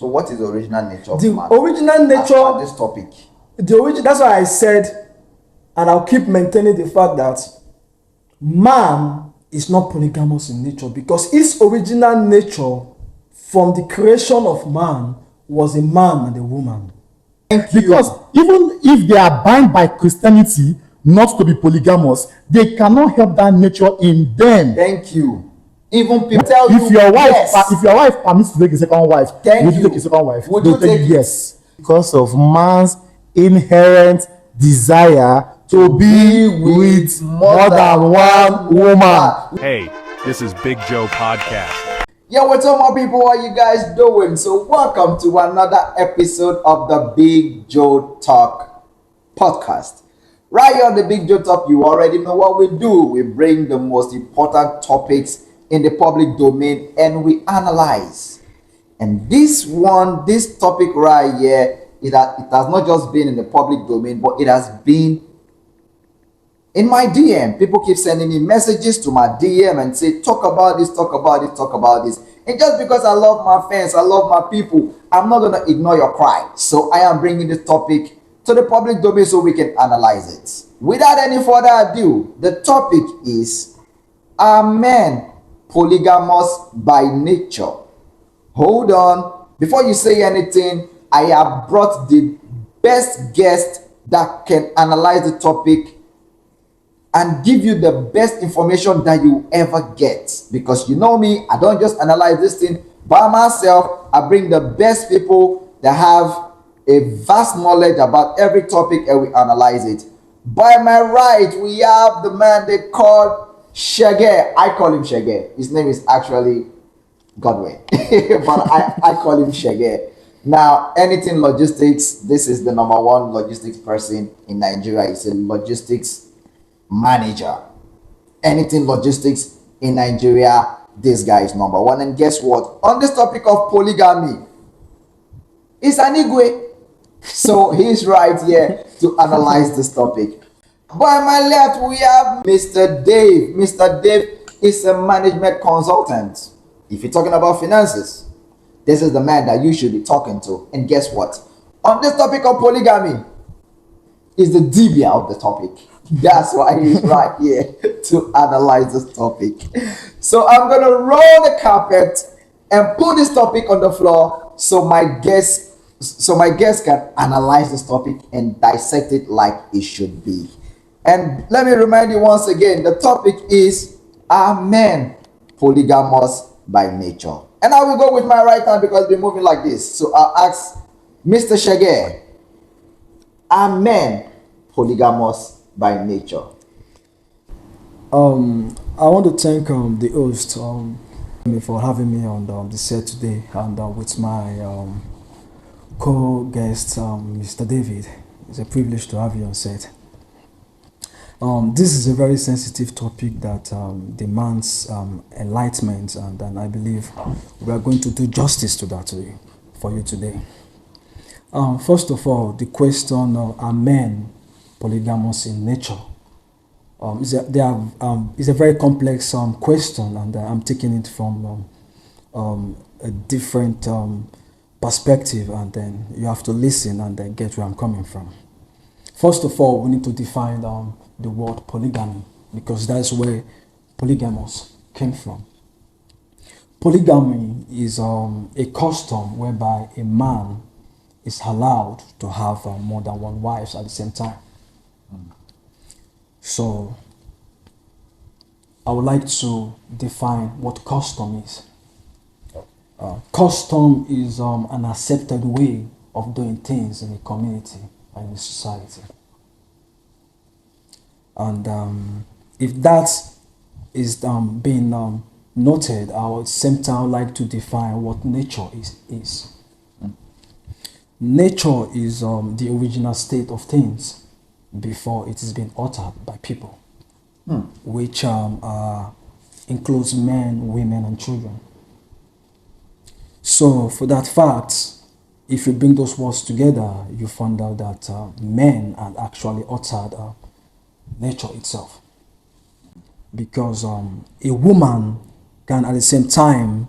So what is the original nature of The man? original nature, this topic. that's why I said, and I'll keep maintaining the fact that man is not polygamous in nature, because his original nature from the creation of man was a man and a woman. Because even if they are bound by Christianity not to be polygamous, they cannot help that nature in them. Thank you. Even people tell If you your wife, yes. if your wife permits to take a second wife, would you take a second wife? Would you take yes? Because of man's inherent desire to be with more than one woman. Hey, this is Big Joe Podcast. Yo, what's up, my people? How you guys doing? So welcome to another episode of the Big Joe Talk podcast. Right here on the Big Joe Talk, you already know what we do. We bring the most important topics in the public domain and we analyze. And this topic right here, it has not just been in the public domain, but it has been in my DM. People keep sending me messages to my DM and say, talk about this, talk about this, talk about this. And just because I love my fans, I love my people, I'm not going to ignore your cry. So I am bringing this topic to the public domain so we can analyze it. Without any further ado, the topic is, are men polygamous by nature? Hold on. Before you say anything, I have brought the best guest that can analyze the topic and give you the best information that you ever get. Because you know me, I don't just analyze this thing by myself. I bring the best people that have a vast knowledge about every topic and we analyze it. By my right, we have the man they call Shege. I call him Shege. His name is actually Godwin, but I call him Shege. Now, anything logistics, this is the number one logistics person in Nigeria. He's a logistics manager. Anything logistics in Nigeria, this guy is number one. And guess what? On this topic of polygamy, it's an Igwe. So he's right here to analyze this topic. By my left, we have Mr. Dave. Mr. Dave is a management consultant. If you're talking about finances, this is the man that you should be talking to. And guess what? On this topic of polygamy, is the dibia of the topic. That's why he's right here to analyze this topic. So I'm going to roll the carpet and put this topic on the floor so my guests can analyze this topic and dissect it like it should be. And let me remind you once again, the topic is, are men polygamous by nature? And I will go with my right hand because we're moving like this. So I'll ask Mr. Shege, are men polygamous by nature? I want to thank the host for having me on the set today, and with my co-guest, Mr. David. It's a privilege to have you on set. This is a very sensitive topic that demands enlightenment, and I believe we are going to do justice to that for you today. First of all, the question, are men polygamous in nature? Is a very complex question, and I'm taking it from a different perspective, and then you have to listen and then get where I'm coming from. First of all, we need to define the word polygamy, because that's where polygamous came from. Polygamy is a custom whereby a man is allowed to have more than one wife at the same time. So I would like to define what custom is. Custom is an accepted way of doing things in a community and in a society. And if that is being noted, I would same time like to define what nature is. Nature is the original state of things before it is being altered by people, which includes men, women, and children. So for that fact, if you bring those words together, you find out that men had actually altered nature itself. Because a woman can at the same time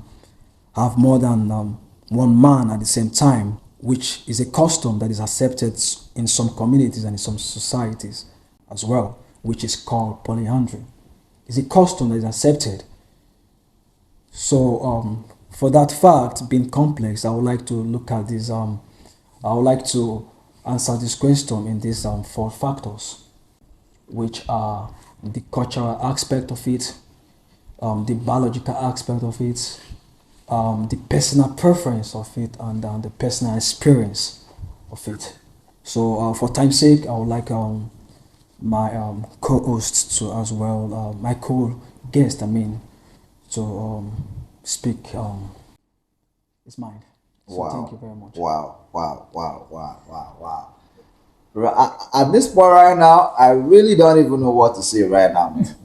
have more than one man at the same time, which is a custom that is accepted in some communities and in some societies as well, which is called polyandry. It's a custom that is accepted. So for that fact being complex, I would like to look at this. I would like to answer this question in these 4 factors, which are the cultural aspect of it, the biological aspect of it, the personal preference of it, and the personal experience of it. So for time's sake, I would like my co-host to as well, my co-guest, to speak his mind. So Wow. thank you very much. Wow. At this point right now, I really don't even know what to say right now, man.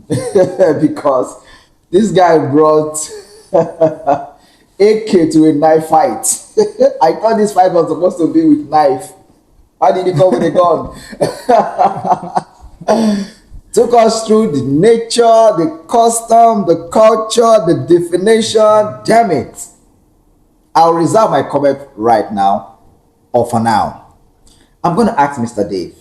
Because this guy brought AK to a knife fight. I thought this fight was supposed to be with knife. Why did he come with a gun? Took us through the nature, the custom, the culture, the definition. Damn it. I'll reserve my comment right now, or for now. I'm going to ask Mr. Dave.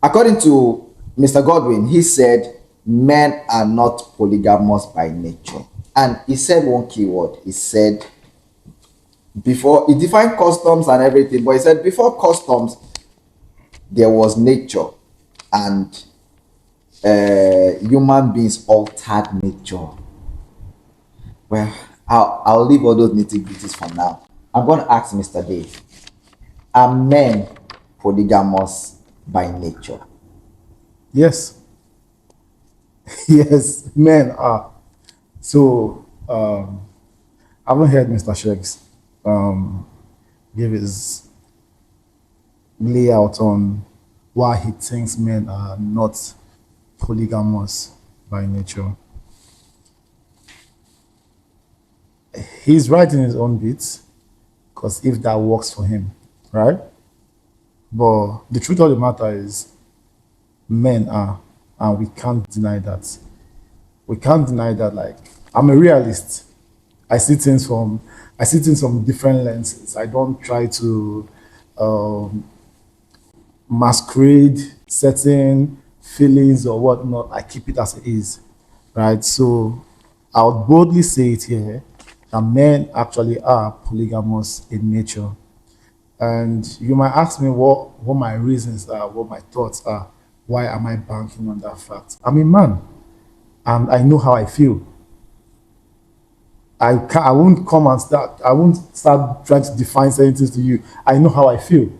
According to Mr. Godwin, he said men are not polygamous by nature. And he said one key word. He said, before, he defined customs and everything, but he said before customs, there was nature, and human beings altered nature. Well, I'll leave all those nitty-gritties for now. I'm going to ask Mr. Dave, are men polygamous by nature? Yes. Yes, men are. So, I haven't heard Mr. Shakes give his layout on why he thinks men are not polygamous by nature. He's right in his own bits, because if that works for him, right? But the truth of the matter is, men are, and we can't deny that. We can't deny that. Like, I'm a realist. I see things from different lenses. I don't try to masquerade certain feelings or whatnot. I keep it as it is, right? So I would boldly say it here that men actually are polygamous in nature. And you might ask me what my reasons are, what my thoughts are. Why am I banking on that fact? I'm a man, and I know how I feel. I won't start trying to define certain things to you. I know how I feel.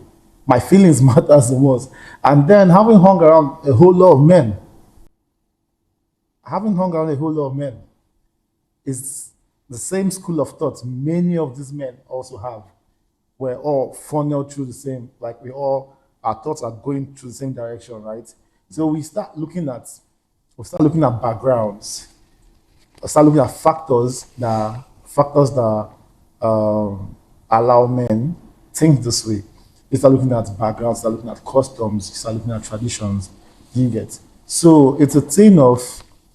My feelings matter the most. And then having hung around a whole lot of men is the same school of thought many of these men also have. We're all funneled through the same, like our thoughts are going through the same direction, right? So we start looking at backgrounds, we start looking at factors that allow men think this way. You start looking at backgrounds, start looking at customs, you start looking at traditions. Do you get? So it's a thing of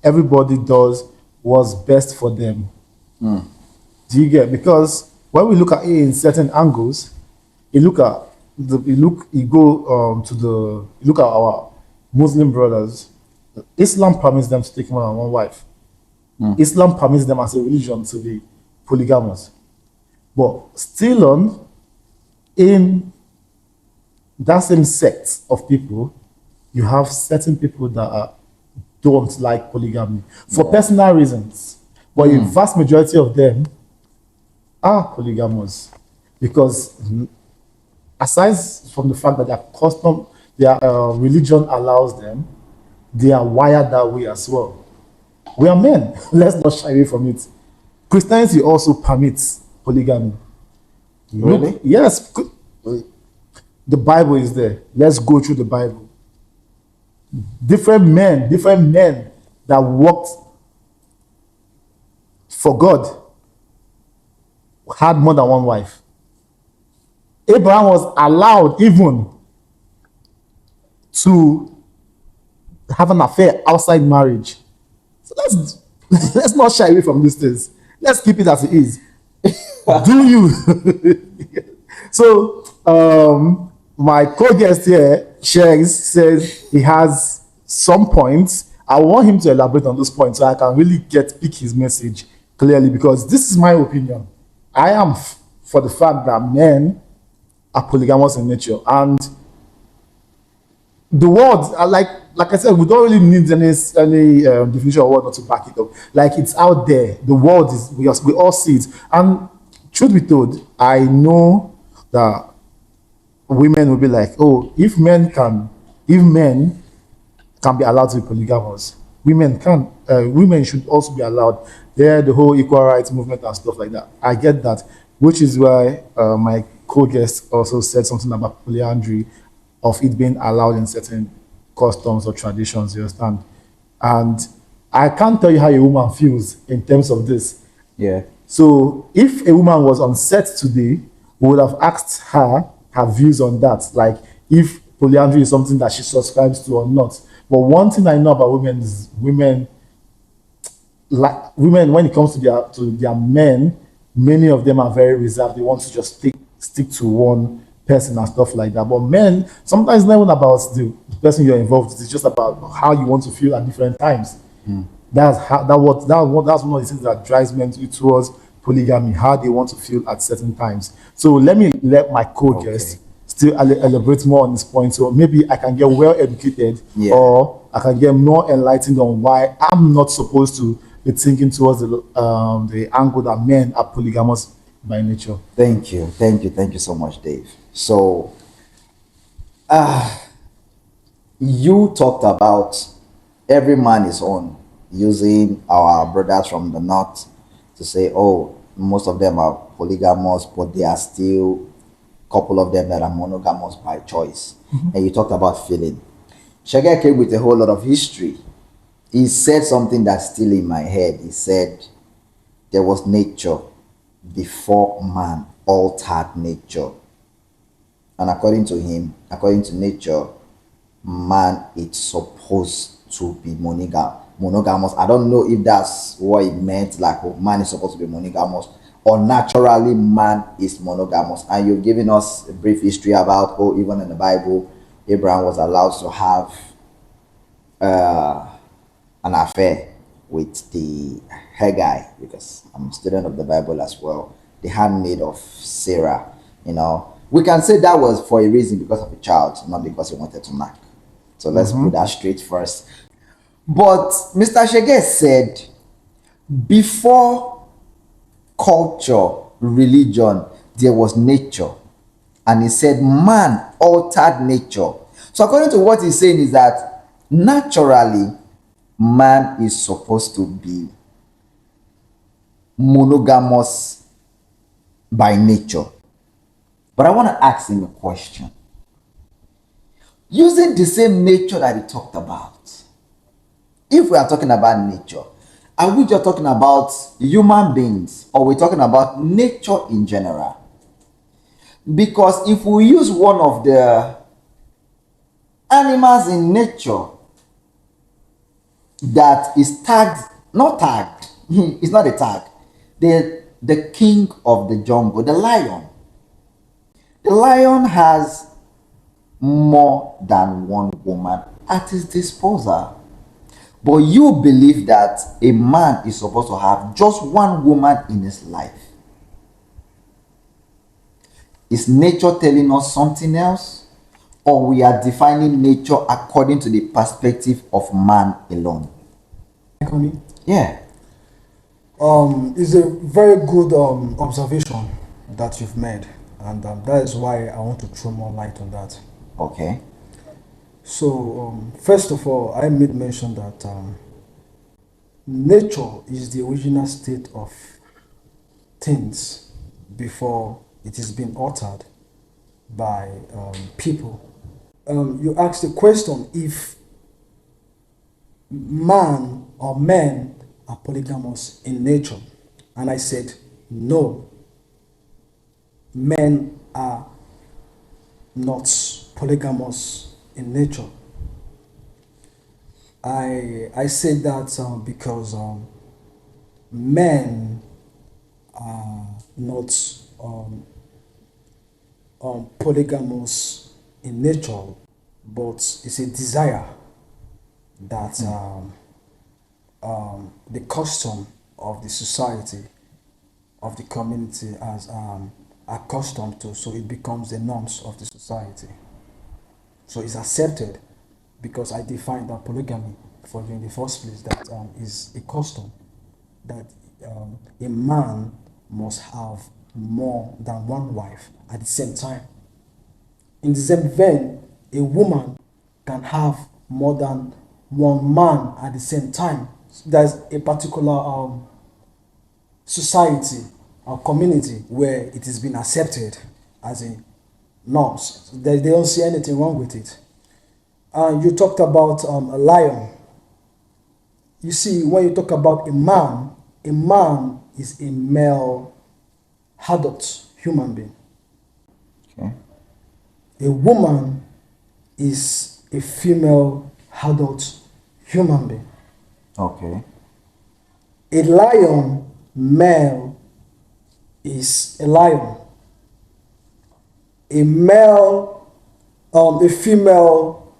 everybody does what's best for them. Do you get? Because when we look at it in certain angles, you look at our Muslim brothers. Islam permits them to take more than one wife. Islam permits them as a religion to be polygamous. But still in that same sect of people, you have certain people that don't like polygamy for personal reasons. But a vast majority of them are polygamous because aside from the fact that their religion allows them, they are wired that way as well. We are men. Let's not shy away from it. Christianity also permits polygamy. Really? Look, yes. The Bible is there. Let's go through the Bible. Different men that worked for God had more than one wife. Abraham was allowed even to have an affair outside marriage. So let's not shy away from these things. Let's keep it as it is. Do you? So, my co-guest here says he has some points. I want him to elaborate on those points so I can really pick his message clearly, because this is my opinion. I am for the fact that men are polygamous in nature, and the world, like I said, we don't really need any definition of word not to back it up. Like, it's out there. The world is, we all see it. And truth be told, I know that women will be like, oh, if men can be allowed to be polygamous, women should also be allowed. There, the whole equal rights movement and stuff like that. I get that, which is why my co-guest also said something about polyandry, of it being allowed in certain customs or traditions, you understand? And I can't tell you how a woman feels in terms of this. Yeah. So if a woman was on set today, we would have asked her views on that, like if polyandry is something that she subscribes to or not. But one thing I know about women is women, when it comes to their men, many of them are very reserved. They want to just stick to one person and stuff like that. But men, sometimes it's not even about the person you're involved with. It's just about how you want to feel at different times. That's one of the things that drives men towards polygamy, how they want to feel at certain times. So let my co-guest still elaborate more on this point. So maybe I can get well educated, or I can get more enlightened on why I'm not supposed to be thinking towards the angle that men are polygamous by nature. Thank you so much, Dave. So, you talked about every man is on, using our brothers from the north to say, oh, most of them are polygamous, but there are still a couple of them that are monogamous by choice. And you talked about feeling. Shege came with a whole lot of history. He said something that's still in my head. He said there was nature before man altered nature. And according to him, according to nature, man is supposed to be monogamous. I don't know if that's what it meant, like, oh, man is supposed to be monogamous, or naturally man is monogamous. And you've given us a brief history about, oh, even in the Bible, Abraham was allowed to have an affair with the Haggai, because I'm a student of the Bible as well, the handmaid of Sarah. We can say that was for a reason, because of a child, not because he wanted to knock. So let's put that straight first. But Mr. Shege said, before culture, religion, there was nature. And he said man altered nature. So according to what he's saying is that naturally, man is supposed to be monogamous by nature. But I want to ask him a question. Using the same nature that he talked about, if we are talking about nature, are we just talking about human beings, or we're talking about nature in general? Because if we use one of the animals in nature that is not tagged, it's not a tag, the king of the jungle, the lion. The lion has more than one woman at his disposal. But you believe that a man is supposed to have just one woman in his life. Is nature telling us something else? Or we are defining nature according to the perspective of man alone? Yeah. It's a very good observation that you've made, and that is why I want to throw more light on that. Okay. So, first of all, I made mention that nature is the original state of things before it is being altered by people. You asked the question if man or men are polygamous in nature, and I said no, men are not polygamous in nature. I said that because men are not polygamous in nature, but it's a desire that the custom of the society, of the community as accustomed to, so it becomes the norms of the society. So it's accepted because I defined that polygamy for you in the first place, that is a custom that a man must have more than one wife at the same time. In the same vein, a woman can have more than one man at the same time. There's a particular society or community where it has been accepted as a norms. They don't see anything wrong with it. You talked about a lion. You see, when you talk about a man is a male adult human being. Okay. A woman is a female adult human being. Okay. A lion male is a lion. A female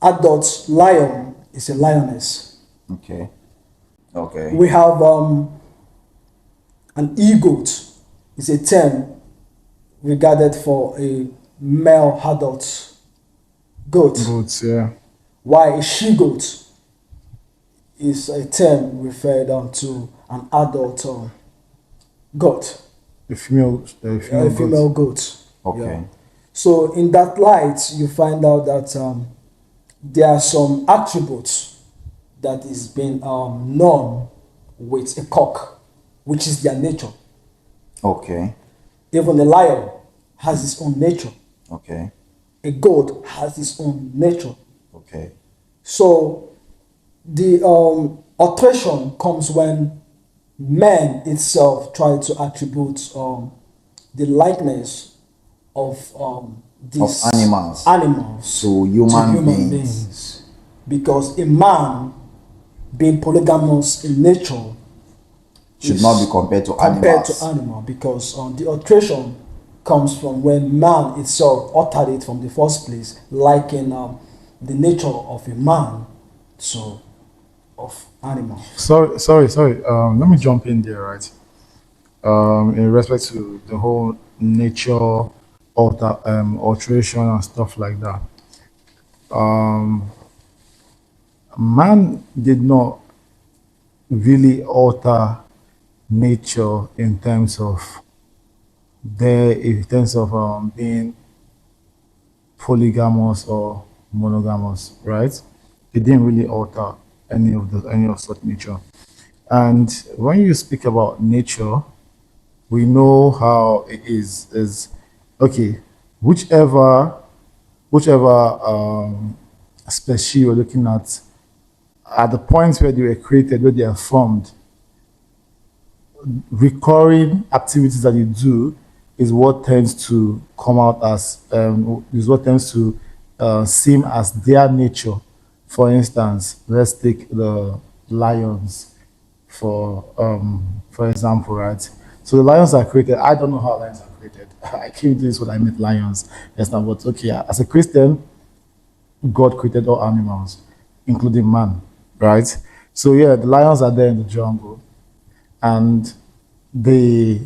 adult lion is a lioness. Okay. Okay. We have an egoat is a term regarded for a male adult goat. Goats, yeah. While a she-goat is a term referred to an adult goat, A female a goat. female goat. Okay. Yeah. So in that light, you find out that there are some attributes that is being known with a cock, which is their nature. Okay. Even a lion has its own nature. Okay. A goat has its own nature. Okay. So the alteration comes when man itself try to attribute the likeness of these animals to human beings. because a man being polygamous in nature Should is not be compared to animals. animal because the alteration comes from when man itself altered it from the first place, liking the nature of a man to of animal. Sorry. Let me jump in there, right? In respect to the whole nature alteration and stuff like that. Man did not really alter nature in terms of being polygamous or monogamous, right? It didn't really alter any of such nature. And when you speak about nature, we know how it is okay, whichever species you're looking at the point where they were created, where they are formed, recurring activities that you do is what tends to come out as is what tends to seem as their nature. For instance, let's take the lions for example, right? So the lions are created. I don't know how lions are created. I came to this when I met lions. Yes, now, but okay, as a Christian, God created all animals, including man, right? So yeah, the lions are there in the jungle, and they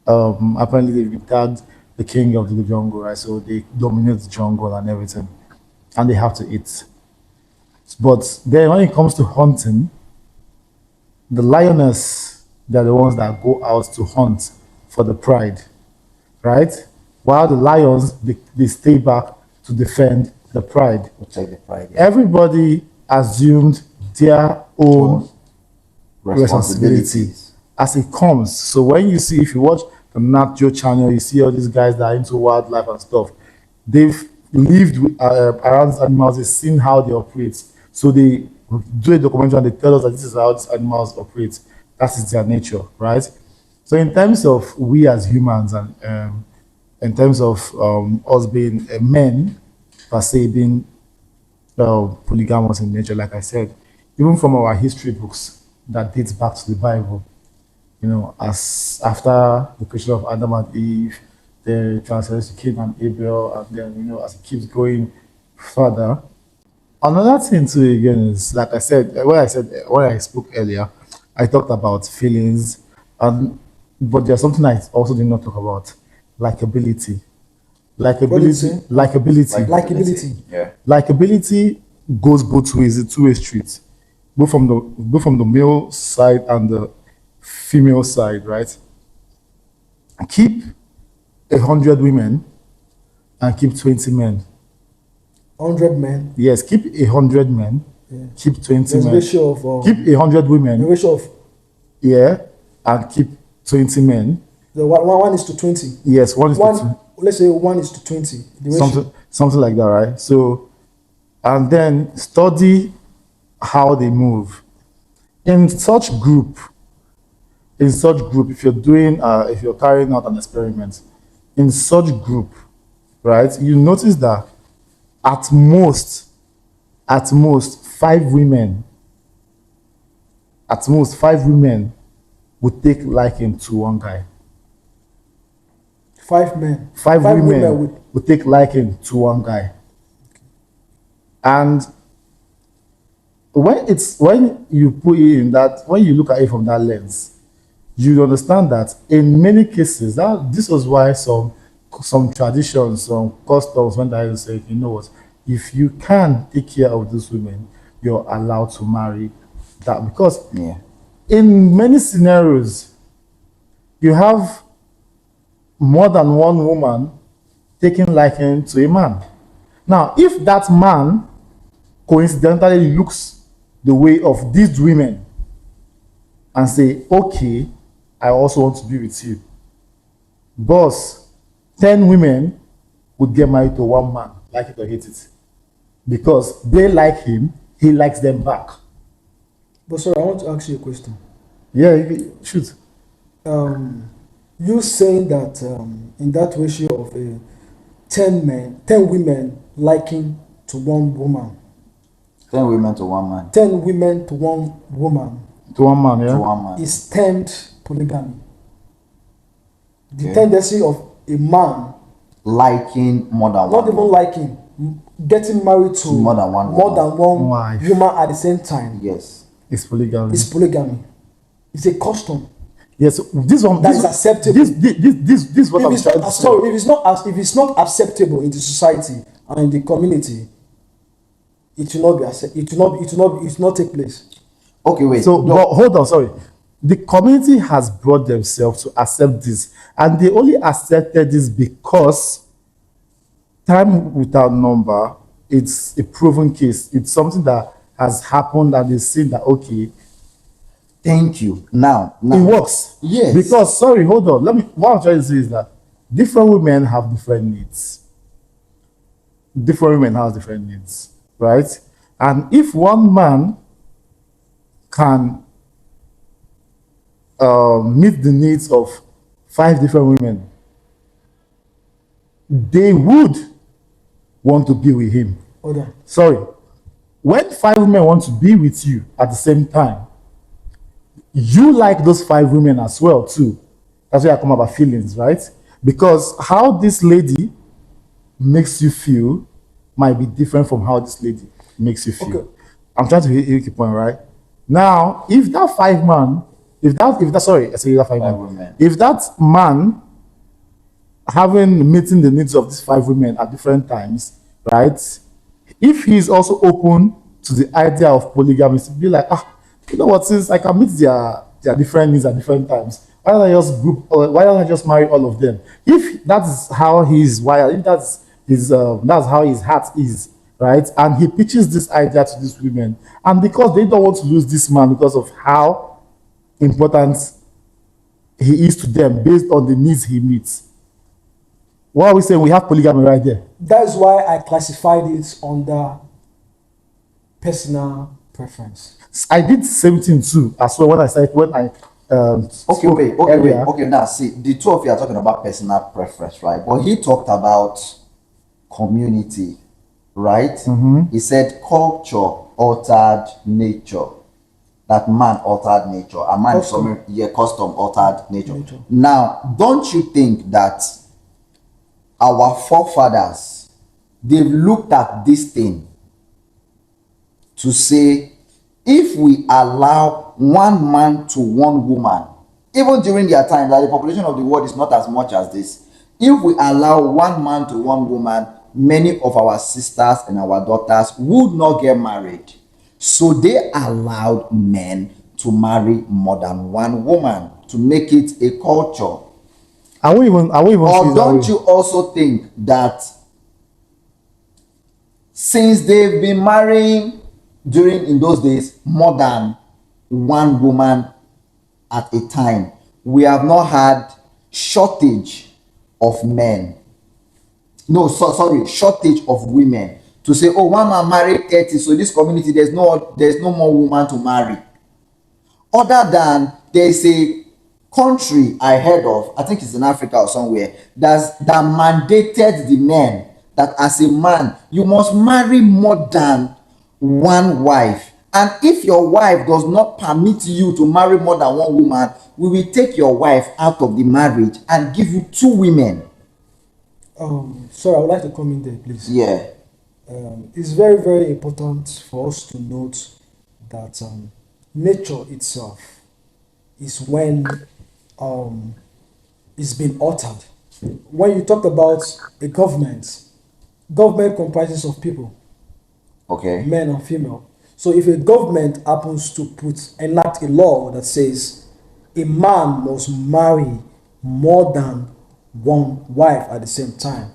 apparently they've tagged the king of the jungle, right? So they dominate the jungle and everything, and they have to eat. But then when it comes to hunting, the lioness, they're the ones that go out to hunt for the pride, right? While the lions, they stay back to defend the pride. Protect the pride. Yeah. Everybody assumed their own responsibility as it comes. So when you see, if you watch the Nat Geo channel, you see all these guys that are into wildlife and stuff. They've lived around these animals, they've seen how they operate. So they do a documentary and they tell us that this is how these animals operate. That is their nature, right? So in terms of we as humans and in terms of us being men, per se, being polygamous in nature, like I said, even from our history books that dates back to the Bible, as after the creation of Adam and Eve, the transcendence to Cain and Abel, and then as it keeps going further. Another thing too again is like when I spoke earlier, I talked about feelings, and but there's something I also did not talk about, likability. What did you say? Likability. Likability. Yeah. Likability goes both ways, a two-way street, both from the male side and the female side, right? Keep 100 women and keep 20 men. 100 men. Yes, keep 100 men, keep 20 There's men. ratio of Keep 100 the women, ratio of and keep 20 men. the one is to 20. Yes, one is to two. Let's say 1 is to 20. The ratio. Something like that, right? So, and then study how they move. In such group, if you're carrying out an experiment, in such group, right, you notice that at most 5 women, would take liking to one guy. 5 men. 5 women would take liking to one guy. And when you put it in that, when you look at it from that lens, you understand that in many cases, this was why some traditions, some customs, when they say, you know what, if you can take care of these women, you're allowed to marry that. Because in many scenarios, you have more than one woman taking liking to a man. Now, if that man coincidentally looks the way of these women and say, okay, I also want to be with you, boss, 10 women would get married to one man, like it or hate it, because they like him, he likes them back. But sorry, I want to ask you a question. Yeah, you shoot. You saying that in that ratio of 10 women liking to one woman, 10 women to one man. 10 women to one woman To one man, yeah? To one man. is termed polygamy. The Okay. tendency of a man Liking more than not one. even liking, getting married to More than one woman. Wife. woman at the same time Yes. It's polygamy. is polygamy. It's a custom. Yes, this one That is acceptable. This what I'm trying to say. If it's not acceptable in the society and in the community, it will not be it will not take place. Okay, wait. So, but hold on, sorry. The community has brought themselves to accept this, and they only accepted this because time without number, it's a proven case. It's something that has happened, and they see that okay, Thank you. Now, it works. Yes. Because sorry, hold on. What I'm trying to say is that different women have different needs. Different women have different needs, right? And if one man can meet the needs of 5 different women, they would want to be with him. Hold on. Sorry. When 5 women want to be with you at the same time, you like those 5 women as well too. That's why I come about feelings, right? Because how this lady makes you feel might be different from how this lady makes you feel. Okay. I'm trying to hit your point, right? Now, if that 5 man, if that man meeting the needs of these 5 women at different times, right? If he's also open to the idea of polygamy, to be like, you know what, since I can meet their different needs at different times, why don't I just marry all of them? If that's how he's wired, if that's how his heart is, right? And he pitches this idea to these women, and because they don't want to lose this man because of how important he is to them based on the needs he meets. What are we saying? We have polygamy right there. That's why I classified it under personal preference. I did the same thing too as well when I spoke earlier. Okay, now see, the two of you are talking about personal preference, right? But he talked about community, right? He said culture altered nature. that man altered nature. A man is Custom. custom altered nature. Nature. Now, don't you think that our forefathers, they've looked at this thing to say, if we allow one man to one woman, even during their time, that the population of the world is not as much as this. If we allow one man to one woman, many of our sisters and our daughters would not get married. So they allowed men to marry more than one woman to make it a culture. I won't even Or see it that don't way. you also think that since they've been marrying during in those days more than one woman at a time, we have not had shortage of men? No, sorry, shortage of women to say, oh, one man married 30, so this community there's no more woman to marry. Other than there's a country I heard of, I think it's in Africa or somewhere, that mandated the men that as a man you must marry more than one wife, and if your wife does not permit you to marry more than one woman, we will take your wife out of the marriage and give you two women. Sorry, I would like to come in there, please. Yeah. It's very, very important for us to note that nature itself is when it's been altered. When you talk about a government comprises of people, Okay. men and female. So if a government happens to enact a law that says a man must marry more than one wife at the same time,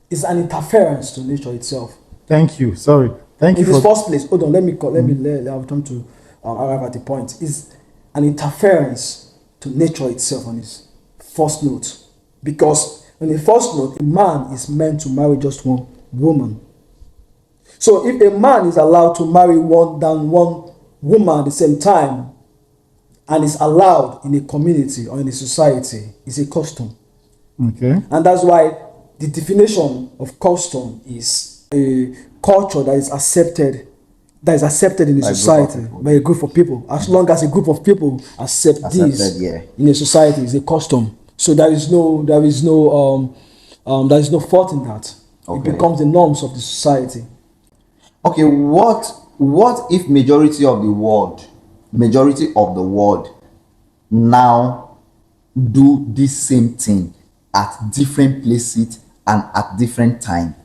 it's an interference to nature itself. Thank you. Sorry. Thank In you this for first place, hold on, let me I'm trying to arrive at the point. It's an interference to nature itself on its first note. Because on the first note, a man is meant to marry just one woman. So if a man is allowed to marry one woman at the same time, and is allowed in a community or in a society, it's a custom. okay. And that's why the definition of custom is a culture that is accepted in the By a group of society people. by a group of people. As long as a group of people accept this Accepted, yeah. in a society, it's a custom. So there is no fault in that. Okay. It becomes the norms of the society. Okay, what if majority of the world now do this same thing at different places and at different time,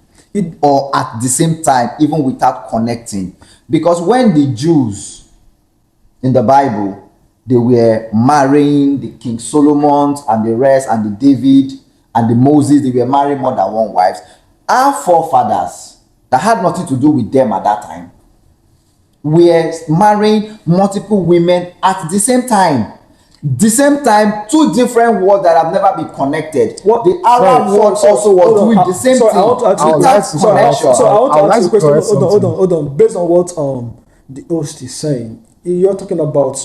or at the same time, even without connecting? Because when the Jews in the Bible, they were marrying the King Solomon and the rest, and the David and the Moses, they were marrying more than one wife. Our forefathers that had nothing to do with them at that time were marrying multiple women at the same time. Two different worlds that have never been connected. The Arab world also was doing the same thing. I want to ask you without connection. I want to ask you a question. correct Hold on. Based on what the host is saying, you're talking about,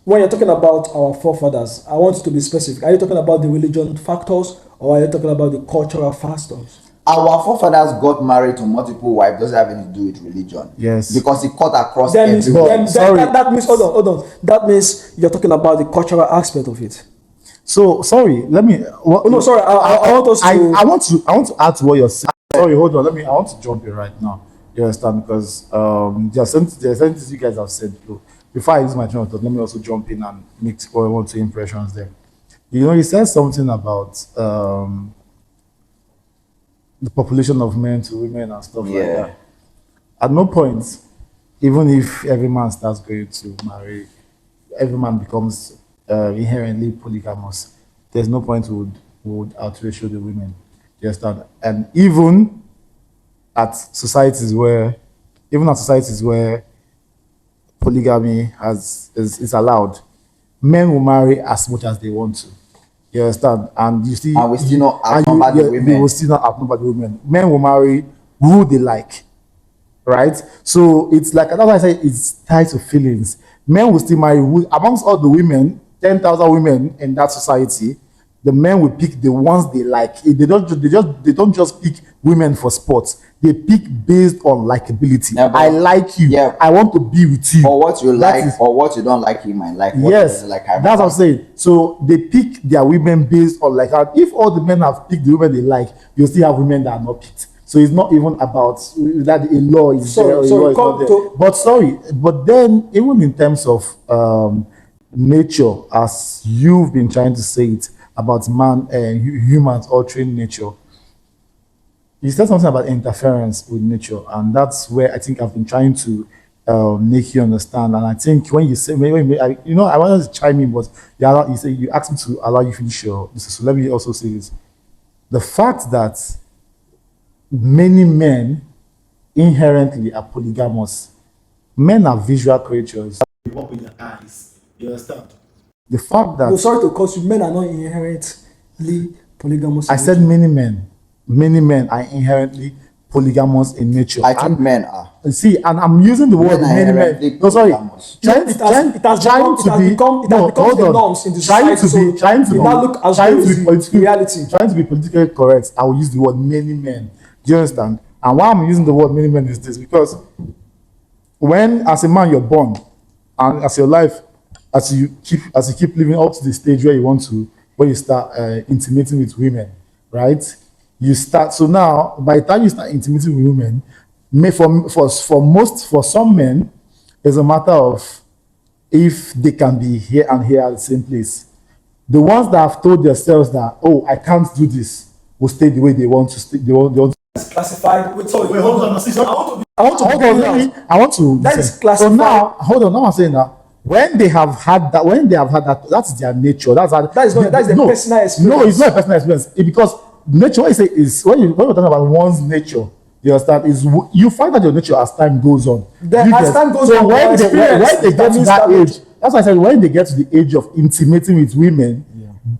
when you're talking about our forefathers, I want you to be specific. Are you talking about the religion factors, or are you talking about the cultural factors? Our forefathers got married to multiple wives. Doesn't have anything to do with religion. Yes. Because it cut across That means, everywhere. that means, hold on. That means you're talking about the cultural aspect of it. So sorry. Let me. No, sorry. I want us to. I want to add to what you're saying. Sorry, hold on. I want to jump in right now. You understand? Because there are certain things you guys have said. Before I use my train of thought, let me also jump in and make one or two impressions there. You said something about the population of men to women and stuff like that. At no point, even if every man starts going to marry, every man becomes inherently polygamous. There's no point would outratio the women. You understand? And even at societies where polygamy is allowed, men will marry as much as they want to. You understand? And you see, And we still not outnumber the women. They will still not outnumber the women. Men will marry who they like, right? So it's like, that's why I say it's tied to feelings. Men will still marry who, amongst all the women, 10,000 women in that society, the men will pick the ones they like. They don't just pick women for sports. They pick based on likability. Yeah, I like you. Yeah. I want to be with you. Or what you That like, is- or what you don't like in my life. What Yes, you like, I that's what I'm like. saying. So they pick their women based on like, if all the men have picked the women they like, you still have women that are not picked. So it's not even about that a law is there or a law is not there. But then even in terms of nature, as you've been trying to say it about man and humans altering nature, you said something about interference with nature, and that's where I think I've been trying to make you understand. And I think when you say, I wanted to chime in, but you asked me to allow you finish your. So let me also say this: the fact that many men inherently are polygamous. Men are visual creatures. They work with their eyes. You understand? The fact that sorry to cause you, men are not inherently polygamous. I said many men are inherently polygamous in nature. I think men are. See, and I'm using the word Men are many inherently men. No, sorry. polygamous. Trying to become the norms in the society. trying to it now look as though it's reality. Trying to be politically correct, I will use the word many men. Do you understand? And why I'm using the word many men is this, because when as a man you're born, and as your life, as you keep living up to the stage where you start intimating with women, right? You start, so now by the time you start intimating with women, for some men, it's a matter of if they can be here and here at the same place. The ones that have told themselves that, oh, I can't do this, will stay the way they want to stay. They want Classified. Wait, hold on. I want to. That is classified. So now, hold on. Now I'm saying that when they have had that, that's their nature. That's their personal experience. No, it's not a personal experience. Because nature, what you say is when you're talking about one's nature, you understand, is you find out your nature as time goes on. As time goes on, when they get to that age, that's why I said when they get to the age of intimating with women,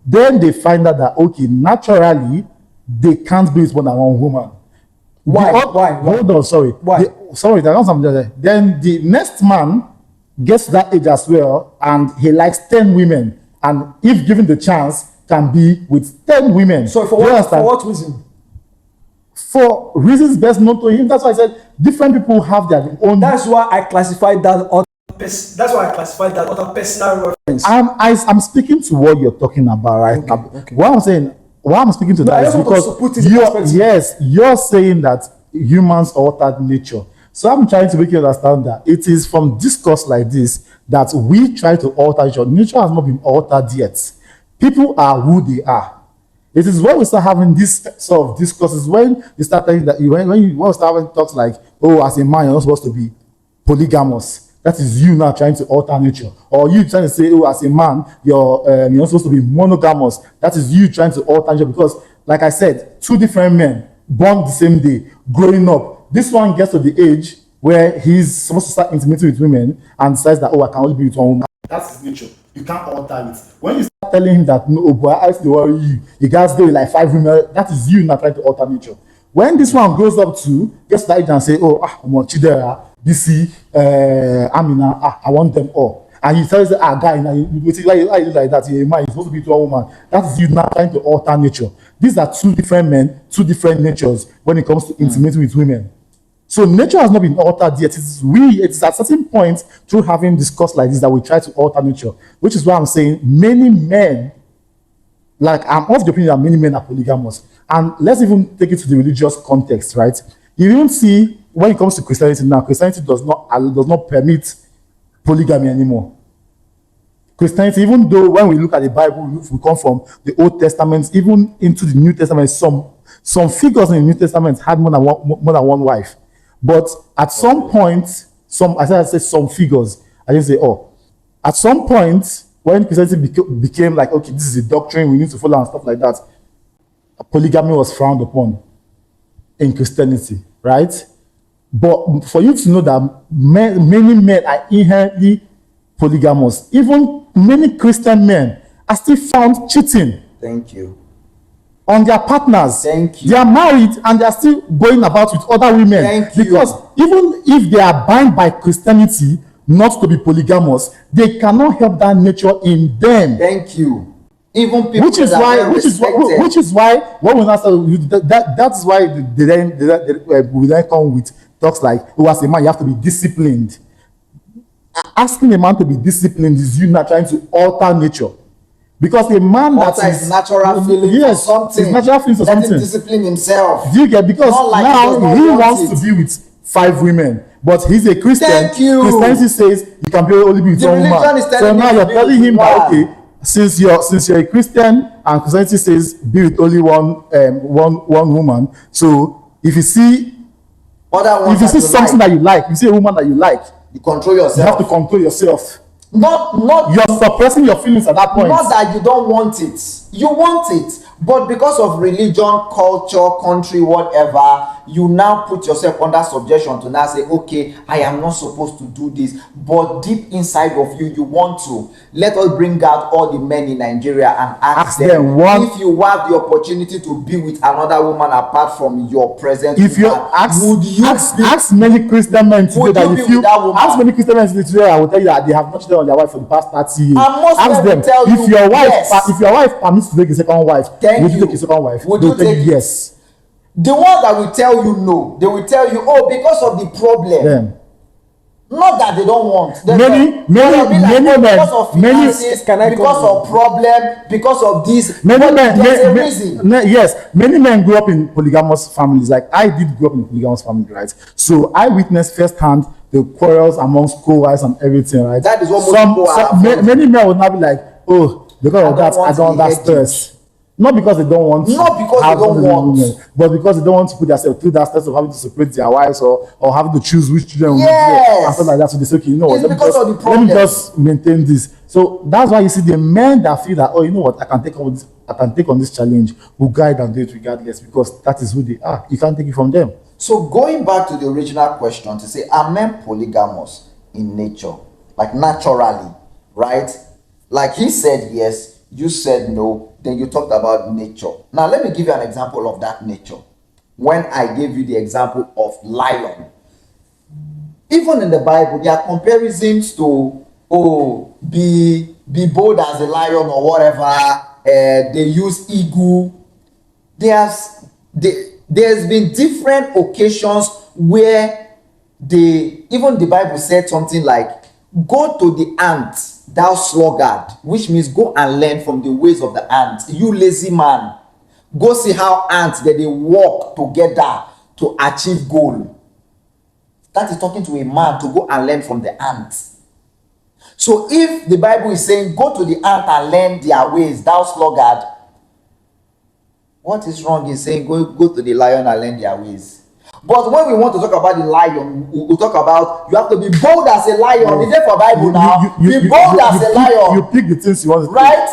then they find out that okay, naturally they can't be with more than one woman. Why? Hold on, sorry. Why? There's not something there. Then the next man gets to that age as well, and he likes 10 women, and if given the chance, can be with 10 women. So for what reason? For reasons best known to him. That's why I said different people have their own. That's why I classified that other personal reference. I'm speaking to what you're talking about right now. Okay. What I'm saying, why I'm speaking to that is because you're saying that humans altered nature. So I'm trying to make you understand that it is from discourse like this that we try to alter nature. Nature has not been altered yet. People are who they are. It is when we start having this sort of discourses, when you start telling that when you start having talks like, oh, as a man, you're not supposed to be polygamous. That is you now trying to alter nature. Or you trying to say, oh, as a man, you're not supposed to be monogamous. That is you trying to alter nature. Because, like I said, two different men, born the same day, growing up. This one gets to the age where he's supposed to start intimating with women and says that, oh, I can only be with one woman. That's his nature. You can't alter it. When you start telling him that, no, boy, I used to worry you guys do like 5 women, that is you not trying to alter nature. When this one grows up to, gets to that age and say, oh, I want Chidera, BC, Amina, I want them all. And he tells the guy, why you like that? You're a man, you're supposed to be to a woman. That's you not trying to alter nature. These are two different men, two different natures when it comes to intimating with women. So nature has not been altered yet. It's at a certain point through having discussed like this that we try to alter nature, which is why I'm saying many men, like I'm of the opinion that many men are polygamous. And let's even take it to the religious context, right? You even see when it comes to Christianity now, Christianity does not permit polygamy anymore. Christianity, even though when we look at the Bible, we come from the Old Testament, even into the New Testament, some figures in the New Testament had more than one wife. But at some point, some figures, I didn't say all. At some point, when Christianity became like, okay, this is a doctrine we need to follow and stuff like that, polygamy was frowned upon in Christianity, right? But for you to know that many men are inherently polygamous, even many Christian men are still found cheating. Thank you. On their partners. Thank you. They are married and they are still going about with other women. Thank you. Because even if they are bound by Christianity not to be polygamous, they cannot help that nature in them. Thank you. Even people which is that why, are well respected. which is why when we now start, that's why we then come with talks like, oh, as a man you have to be disciplined. Asking a man to be disciplined is you not trying to alter nature, because a man that Alter his natural feeling for yes, something. his natural feelings for Let him something. discipline himself. Do you get? Because Not like he now does not he want wants it. to be with 5 women, but he's a Christian. Thank you. Christianity says you can be only be with The one religion woman. is telling So you now to you're be telling with him that, one. okay, since you're a Christian and Christianity says be with only one woman, so if you see Other ones if you see that something like, that you like, you see a woman that you like, you control you have yourself. to control yourself. Not You're suppressing your feelings at that point. Not that you don't want it. You want it. But because of religion, culture, country, whatever, you now put yourself under subjection to now say, okay, I am not supposed to do this. But deep inside of you, you want to. Let us bring out all the men in Nigeria and ask them if you have the opportunity to be with another woman apart from your present If you woman, ask, would you ask many Christian men today would that you be if you with that woman? ask many Christian men today, I will tell you that they have not cheated on their wife for the past 30 years. And most Ask men them will tell if you your wife yes. if your wife permits to take a second wife, Thank would you you. take a second wife? Would They'll you tell take you it? yes. The ones that will tell you no, they will tell you, oh, because of the problem. Then Not that they don't want. many because of men, finances, Can I because come of problem, because of this. many But men, there's a reason. yes, many men grew up in polygamous families. Like I did grow up in a polygamous family, right? So I witnessed firsthand the quarrels amongst co-wives and everything, right? That is what most people are avoiding. many men would not be like, oh, because of that, I don't the understand stress. Not because they don't want Not to because have they don't something with want. women, but because they don't want to put themselves through that stress of having to separate their wives or having to choose which children will be Yes. and stuff like that. So they say, okay, you know what, It's because of the let me problem. just maintain this. So that's why you see the men that feel that, oh, you know what, I can take on this challenge, will guide and do it regardless, because that is who they are. You can't take it from them. So going back to the original question to say, are men polygamous in nature? Like naturally, right? Like he said yes, you said no, then you talked about nature. Now let me give you an example of that nature. When I gave you the example of lion. Even in the Bible, there are comparisons to, oh, be bold as a lion or whatever. They use eagle. There's been different occasions where even the Bible said something like, go to the ant, thou sluggard, which means go and learn from the ways of the ant. You lazy man, go see how ants they work together to achieve goal. That is talking to a man to go and learn from the ants. So if the Bible is saying go to the ant and learn their ways, thou sluggard, what is wrong in saying go to the lion and learn their ways? But when we want to talk about the lion, we talk about you have to be bold as a lion. Is there for Bible now? Be bold as a lion. You pick the things you want to right?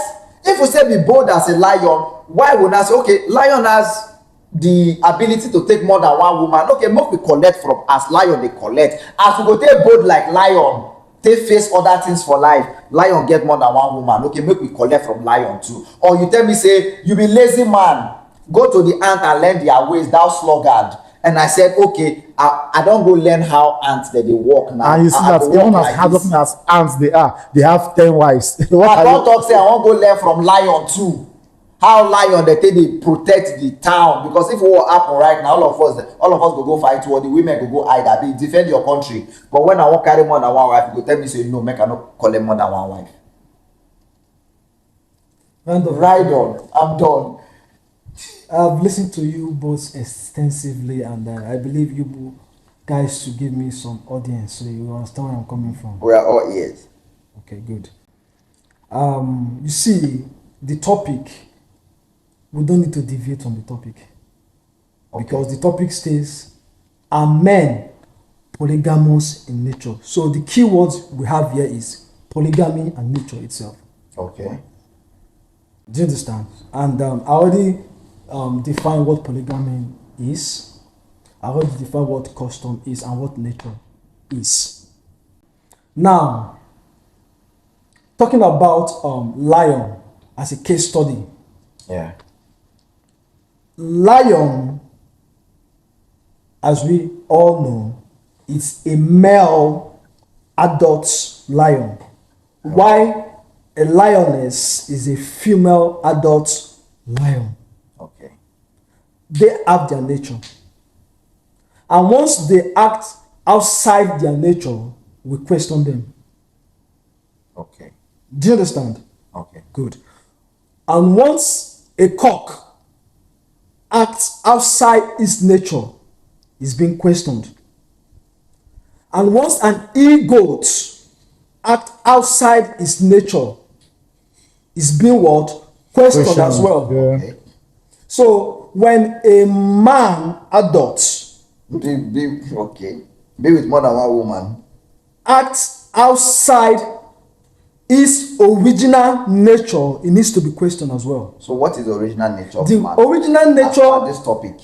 If we say be bold as a lion, why would I say, okay, lion has the ability to take more than one woman? Okay, make we collect from as lion they collect. As we go take bold like lion, they face other things for life. Lion get more than one woman. Okay, make we collect from lion too. Or you tell me say you be lazy man, go to the ant and learn their ways, thou sluggard. And I said, okay, I don't go learn how ants that they walk now. And you see that even as hardworking as ants they are, they have 10 wives. I don't talk say I won't go learn from lion too. How lion they take they protect the town, because if what happen right now, all of us go fight war, the women go hide, be defend your country. But when I won't carry more than one wife, you go tell me say no, make I not collect more than one wife. Right on, I'm done. I've listened to you both extensively, and I believe you guys to give me some audience, so you understand where I'm coming from. We are all ears. Okay, good. You see, the topic, we don't need to deviate from the topic, because the topic states, are men polygamous in nature? So the key words we have here is polygamy and nature itself. Okay. Do you understand? And I already define what polygamy is. I already define what custom is and what nature is. Now, talking about lion as a case study. Yeah. Lion, as we all know, is a male adult lion. Why a lioness is a female adult lion. Okay. They have their nature. And once they act outside their nature, we question them. Okay. Do you understand? Okay. Good. And once a cock acts outside its nature, it's being questioned. And once an e-goat acts outside its nature, it's being what? Questioned as well. Yeah. Okay. So when a man adult Okay. Be with more than one woman. acts outside his original nature, it needs to be questioned as well. So what is the original nature of The man? original As per nature, this topic.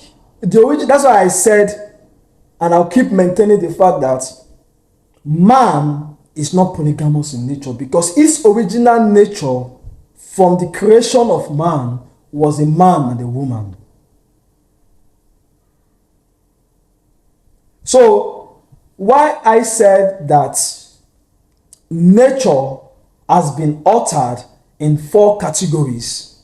that's why I said, and I'll keep maintaining the fact that man is not polygamous in nature, because his original nature from the creation of man was a man and a woman. So why I said that nature has been altered in 4 categories,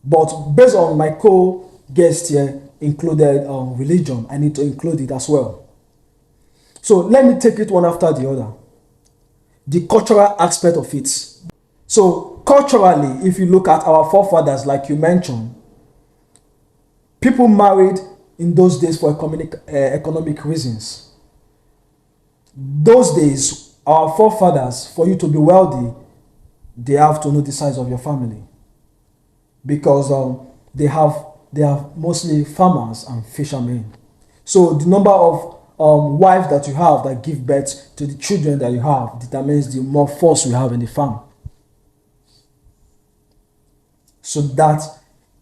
but based on my co-guest here included religion, I need to include it as well. So let me take it one after the other. The cultural aspect of it. So culturally, if you look at our forefathers, like you mentioned, people married in those days for economic reasons. Those days, our forefathers, for you to be wealthy, they have to know the size of your family, because they have mostly farmers and fishermen. So the number of wives that you have that give birth to the children that you have determines the more force you have in the farm. So that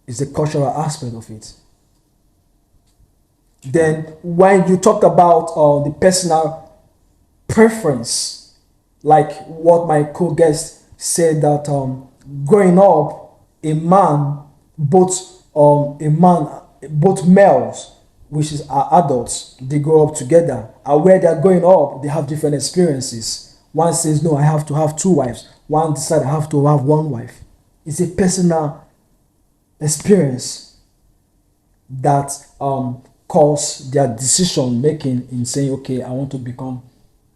is the cultural aspect of it. Then when you talk about the personal preference, like what my co-guest said, that growing up, both males, which is our adults, they grow up together, and where they're growing up, they have different experiences. One says, no, I have to have 2 wives. One decides I have to have 1 wife. It's a personal experience that cause their decision making in saying, okay, I want to become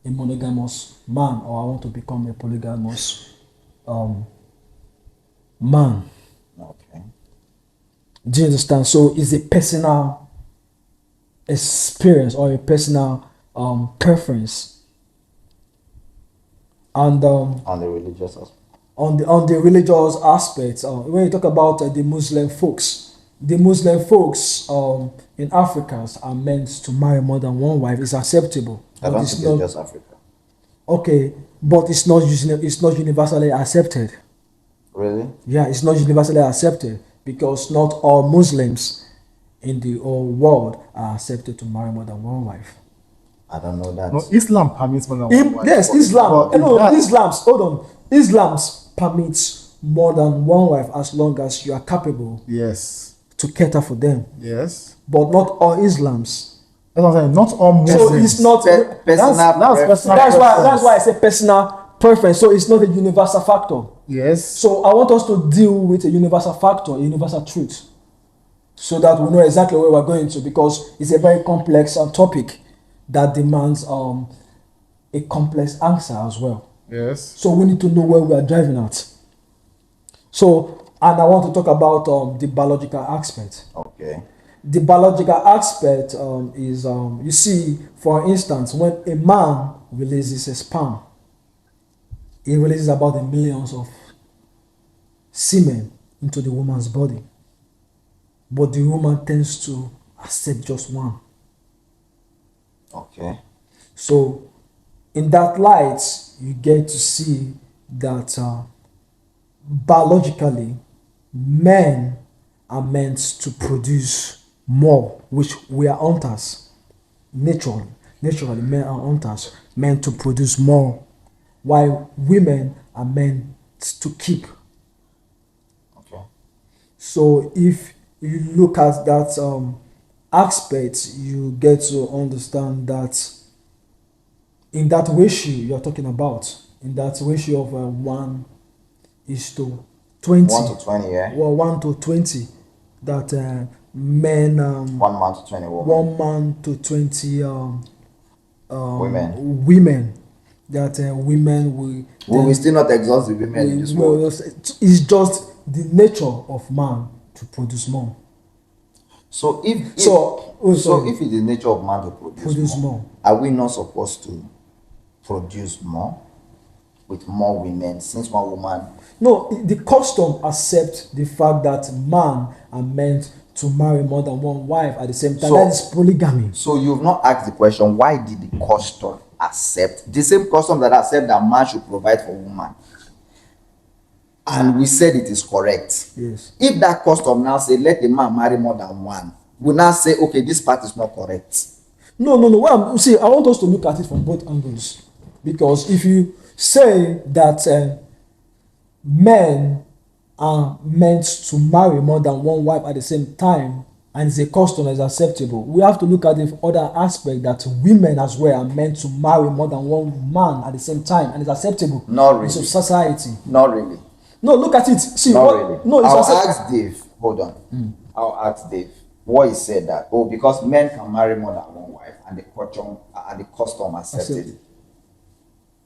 a monogamous man, or I want to become a polygamous man. Okay. Do you understand? So it's a personal experience or a personal preference. And On the religious aspect. on the religious aspects, when you talk about the Muslim folks in Africa are meant to marry more than 1 wife. It's acceptable. I don't think it's just Africa. Okay, but it's not universally accepted. Really? Yeah, it's not universally accepted, because not all Muslims in the whole world are accepted to marry more than 1 wife. I don't know that. No, Islam permits more than 1 wife. Yes, Islam. But No, that- Islam's permits more than 1 wife as long as you are capable Yes. to cater for them. Yes. But not all Islams. That's what I'm saying. Not all Muslims. So it's not. Personal that's preference. personal That's why I say personal preference. So it's not a universal factor. Yes. So I want us to deal with a universal factor, a universal truth, so that we know exactly where we're going to, because it's a very complex topic that demands a complex answer as well. Yes. So we need to know where we are driving at. So, and I want to talk about the biological aspect. Okay. The biological aspect is, you see, for instance, when a man releases a sperm, he releases about the millions of semen into the woman's body. But the woman tends to accept just 1. Okay. So, in that light, you get to see that biologically, men are meant to produce more, which we are hunters. Naturally, men are hunters, meant to produce more, while women are meant to keep. Okay. So if you look at that aspect, you get to understand that in that ratio you're talking about, in that ratio of 1 is to 20. 1 to 20, yeah. Well, 1 to 20. That men. 1 man to 20 women. 1 man to 20 Women. women. That women will. We will still not exhaust the women in this world. It's just the nature of man to produce more. So if it is the nature of man to produce more, are we not supposed to produce more with more women since one woman? No, the custom accepts the fact that man are meant to marry more than one wife at the same time. That is polygamy. So you've not asked the question, why did the custom accept the same custom that accept that man should provide for woman? And we said it is correct. Yes. If that custom now say let the man marry more than one, we now say okay, this part is not correct. No. Well, see, I want us to look at it from both angles, because if you say that men are meant to marry more than one wife at the same time, and it's a custom that is acceptable, we have to look at the other aspect that women as well are meant to marry more than one man at the same time, and it's acceptable. Not really. In society. Not really. No, look at it. See, not what, really. No, it's I'll ask Dave. Hold on. I'll ask Dave what he said that because men can marry more than one wife, and the custom accepted.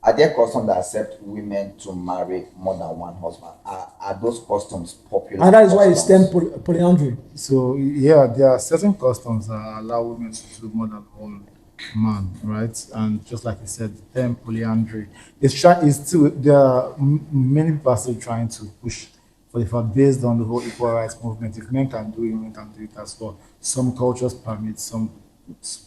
Are there customs that accept women to marry more than one husband? Are those customs popular? And that is why it's termed polyandry. So yeah, there are certain customs that allow women to do more than one man, right? And just like you said, the term polyandry is still there are many people are still trying to push for the fact based on the whole equal rights movement. If men can do it, women can do it as well. Some cultures permit,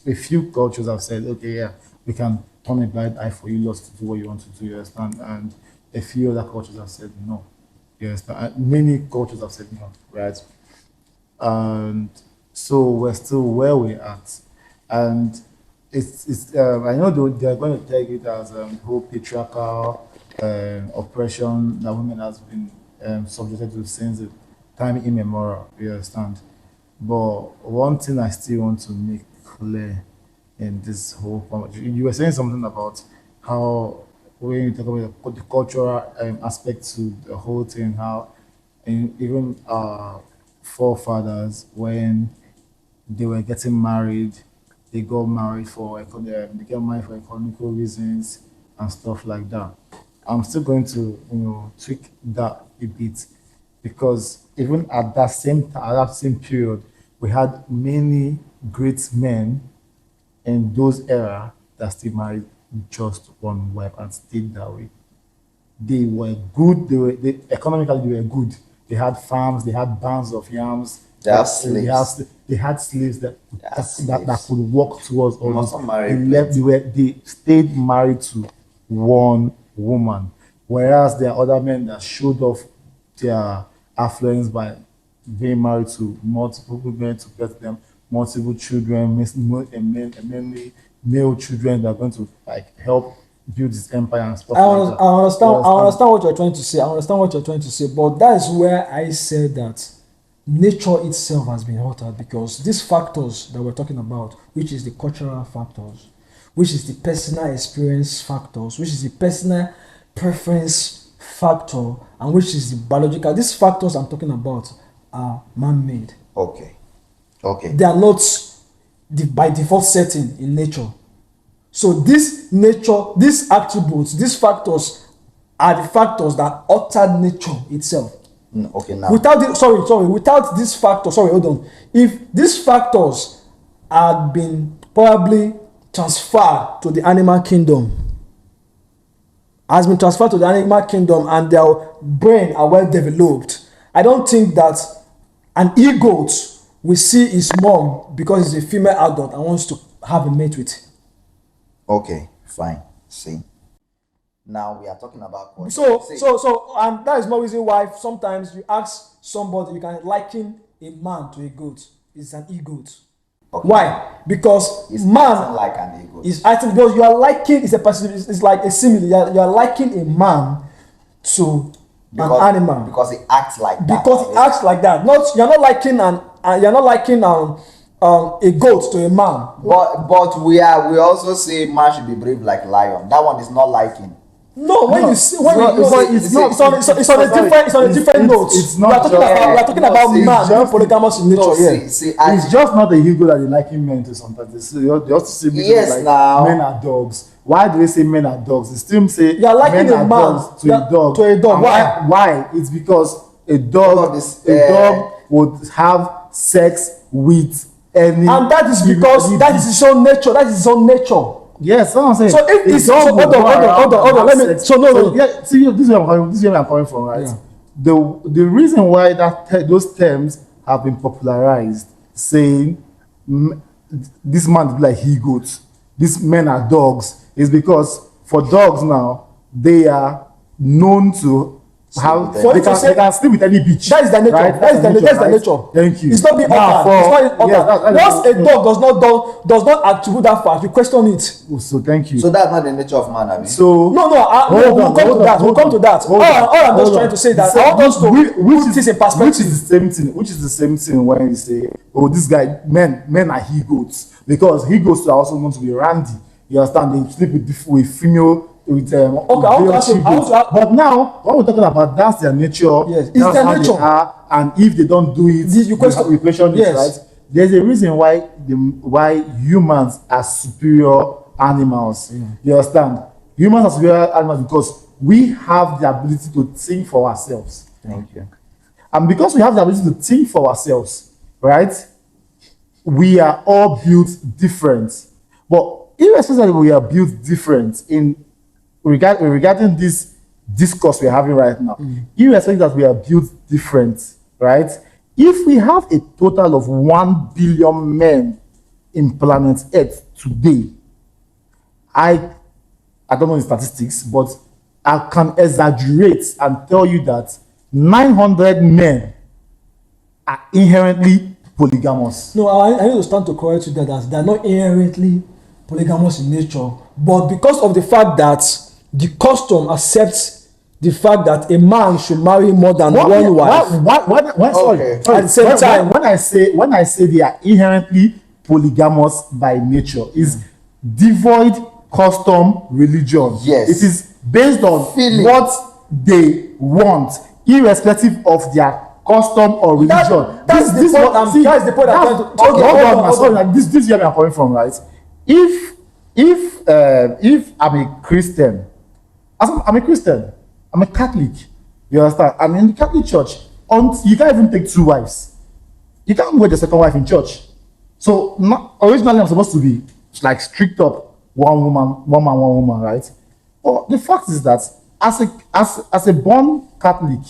a few cultures have said, okay, yeah, we can turn a blind eye for you lots to do what you want to do, you understand? And a few other cultures have said no. You understand? And many cultures have said no, right? And so we're still where we're at. And it's I know they're going to take it as whole patriarchal oppression that women has been subjected to since the time immemorial, you understand? But one thing I still want to make clear in this whole conversation, you were saying something about how when you talk about the cultural aspect to the whole thing, how even our forefathers, when they were getting married, they got married for economical reasons and stuff like that. I'm still going to tweak that a bit, because even at that same period, we had many great men in those era that still married just one wife and stayed that way. They were good. Economically they were good. They had farms. They had bands of yams. They had slaves. They had slaves that could walk towards us. They stayed married to one woman, whereas there are other men that showed off their affluence by being married to multiple women to get them multiple children, mainly male children that are going to help build this empire and stuff like that. I understand what you're trying to say. But that is where I said that nature itself has been altered, because these factors that we're talking about, which is the cultural factors, which is the personal experience factors, which is the personal preference factor, and which is the biological, these factors I'm talking about are man-made. Okay. They are not by default setting in nature. So this nature, these attributes, these factors are the factors that alter nature itself. Okay, now. Without this factor, hold on. If these factors had been probably transferred to the animal kingdom, and their brain are well developed, I don't think that an e-goat will see his mom because he's a female adult and wants to have a mate with. Okay, fine. See. Now we are talking about culture. So, and that is no reason why sometimes you ask somebody, you can liken a man to a goat. It's an e-goat. Okay. Why? Because it's man like an e-goat. Is acting because you are liking. It's like a simile. You are liking a man to an animal because he acts like that. Because he acts like that. You're not liking a goat to a man. But we also say man should be brave like lion. That one is not liking. No, when you see, when No, you but it's not. it's on a different note. It's We not are talking just- about man being polygamous in nature. No, Yeah. It's just not the ego that they liken men to sometimes. They just say Yes, like now. men are dogs. Why do they say men are dogs? They still say You are liking men a are man dogs to a dog. to a dog. And Why? Why? It's because a Because dog, of this, a dog would have sex with any. And that is because that is his own nature. That is his own nature. Yes, that's what I'm saying. So if A this, dog so would hold on, go hold on, around hold on, and hold on. have Let me. sex. So no. Yeah, see, this is where I'm coming from, right? Yeah. The reason why those terms have been popularized, saying this man is like he goats, these men are dogs, is because for dogs now they are known to have with they can sleep with any bitch. That is their nature. Right? That's their right? nature. Thank you. It's not being Now, altered. It's not altered. yeah, Once a dog does not attribute that fact, you question it. So thank you. So that's not the nature of man, I mean. So No, we'll come to that. We'll come to that. All I'm just trying to say that I want us to put this in perspective. Which is the same thing. Which is the same thing when you say, "Oh, this guy, men are he goats," because he goats are also going to be randy. You understand? They sleep with female. With I want to ask you. But now, what we're talking about, that's their nature. Yes, it's that's their how nature. They are, and if they don't do it, You question it, yes. right? There's a reason why humans are superior animals. You understand? Humans are superior animals because we have the ability to think for ourselves. Thank you. And because we have the ability to think for ourselves, right? We are all built different. But irrespective that we are built different regarding this discourse we're having right now, irrespective that we are built different, right? If we have a total of 1 billion men in planet Earth today, I don't know the statistics, but I can exaggerate and tell you that 900 men are inherently polygamous. No, I need to stand to correct you that they're not inherently polygamous in nature, but because of the fact that the custom accepts the fact that a man should marry more than one wife. Sorry. At the same time, when I say they are inherently polygamous by nature, is devoid custom religion. Yes. It is based on Feeling. what they want, irrespective of their custom or religion. That's the point I'm trying to. Hold on. This is where I'm coming from, right? If I'm a Christian, I'm a Christian, I'm a Catholic, you understand? I'm in the Catholic Church. You can't even take 2 wives. You can't wed the second wife in church. So originally I'm supposed to be like strict up one woman, right? But the fact is that as a born Catholic,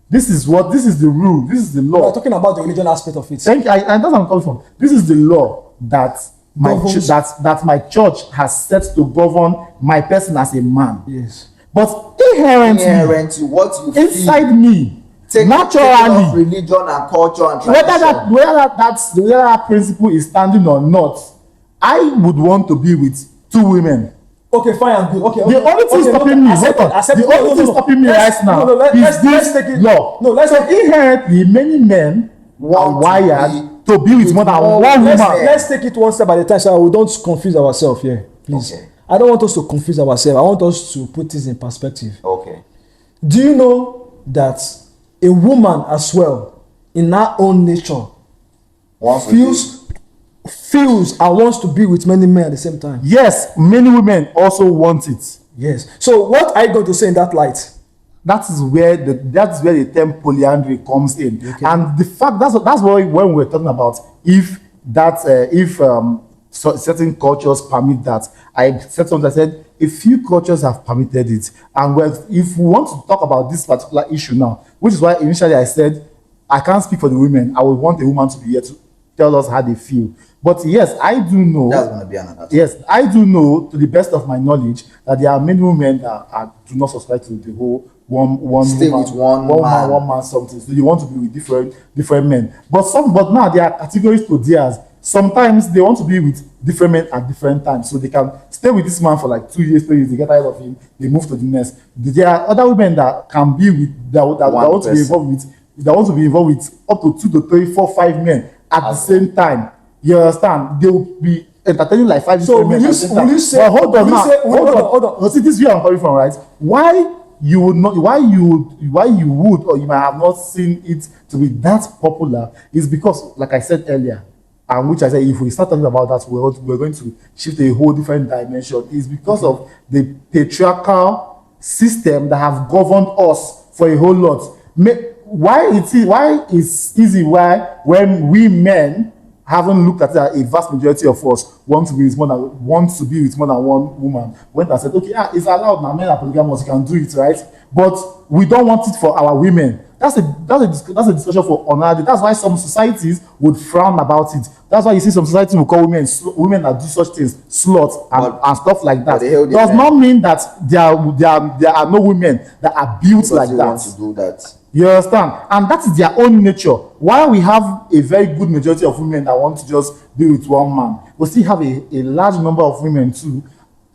this is the rule, this is the law. We're talking about the religion aspect of it. Thank you, and that's where I'm coming from. This is the law that my church has set to govern my person as a man. Yes. But inherent to what you inside feel. me, Take off naturally, religion and culture and whether tradition. that principle is standing or not, I would want to be with 2 women. Okay, fine and good. Okay. The only thing stopping me, the only thing stopping me right now is this law. No, let's so inherently, many men are wired to be with more than one woman. Let's take it one step at a time so we don't confuse ourselves here, please. Okay. I don't want us to confuse ourselves. I want us to put this in perspective. Okay. Do you know that a woman as well, in her own nature, feels and wants to be with many men at the same time? Yes, many women also want it. Yes. So what are you going to say in that light? That is where the term polyandry comes in. Okay. And the fact that's why when we're talking about if certain cultures permit that, I said something. I said a few cultures have permitted it, and if we want to talk about this particular issue now, which is why initially I said I can't speak for the women. I would want a woman to be here to tell us how they feel. But yes, I do know. That's going to be another. Yes, I do know, to the best of my knowledge, that there are many women that do not subscribe to the whole one Stay woman, with one man something. So you want to be with different men. But now there are categories to theirs. Sometimes they want to be with different men at different times, so they can stay with this man for like 2 years, 3 years. They get tired of him, they move to the next. There are other women that can be with that want to be involved with. That want to be involved with up to 2 to 3, 4, 5 men at the same time. You understand? They will be entertaining like 5 So different men will at the same you time. say? But hold on will you now. say- Hold on. See, this is where I'm coming from, right? Why you would not? Why you would, or you might have not seen it to be that popular is because, like I said earlier, and which I said, if we start talking about that, we're going to shift a whole different dimension. Is because of the patriarchal system that have governed us for a whole lot. Why it's easy when we men haven't looked at it, a vast majority of us want to be with more than one woman. When I said, okay, it's allowed now, men are polygamous, you can do it, right? But we don't want it for our women. That's a discussion for another day. That's why some societies would frown about it. That's why you see some societies will call women that do such things sluts and stuff like that. Does not mean that there are no women that are built like that. Want to do that. You understand? And that is their own nature. While we have a very good majority of women that want to just be with one man, we still have a large number of women too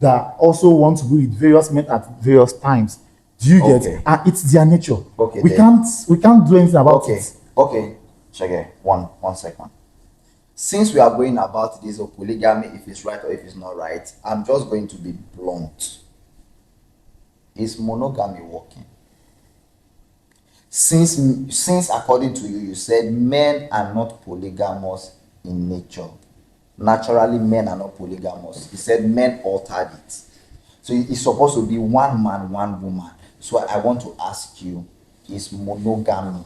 that also want to be with various men at various times. Do you get? And it's their nature. Okay. We can't do anything about it. Okay. Shege, one second. Since we are going about this of polygamy, if it's right or if it's not right, I'm just going to be blunt. Is monogamy working? Since according to you, you said men are not polygamous in nature. Naturally, men are not polygamous. You said men altered it. So it's supposed to be one man, one woman. So I want to ask you, is monogamy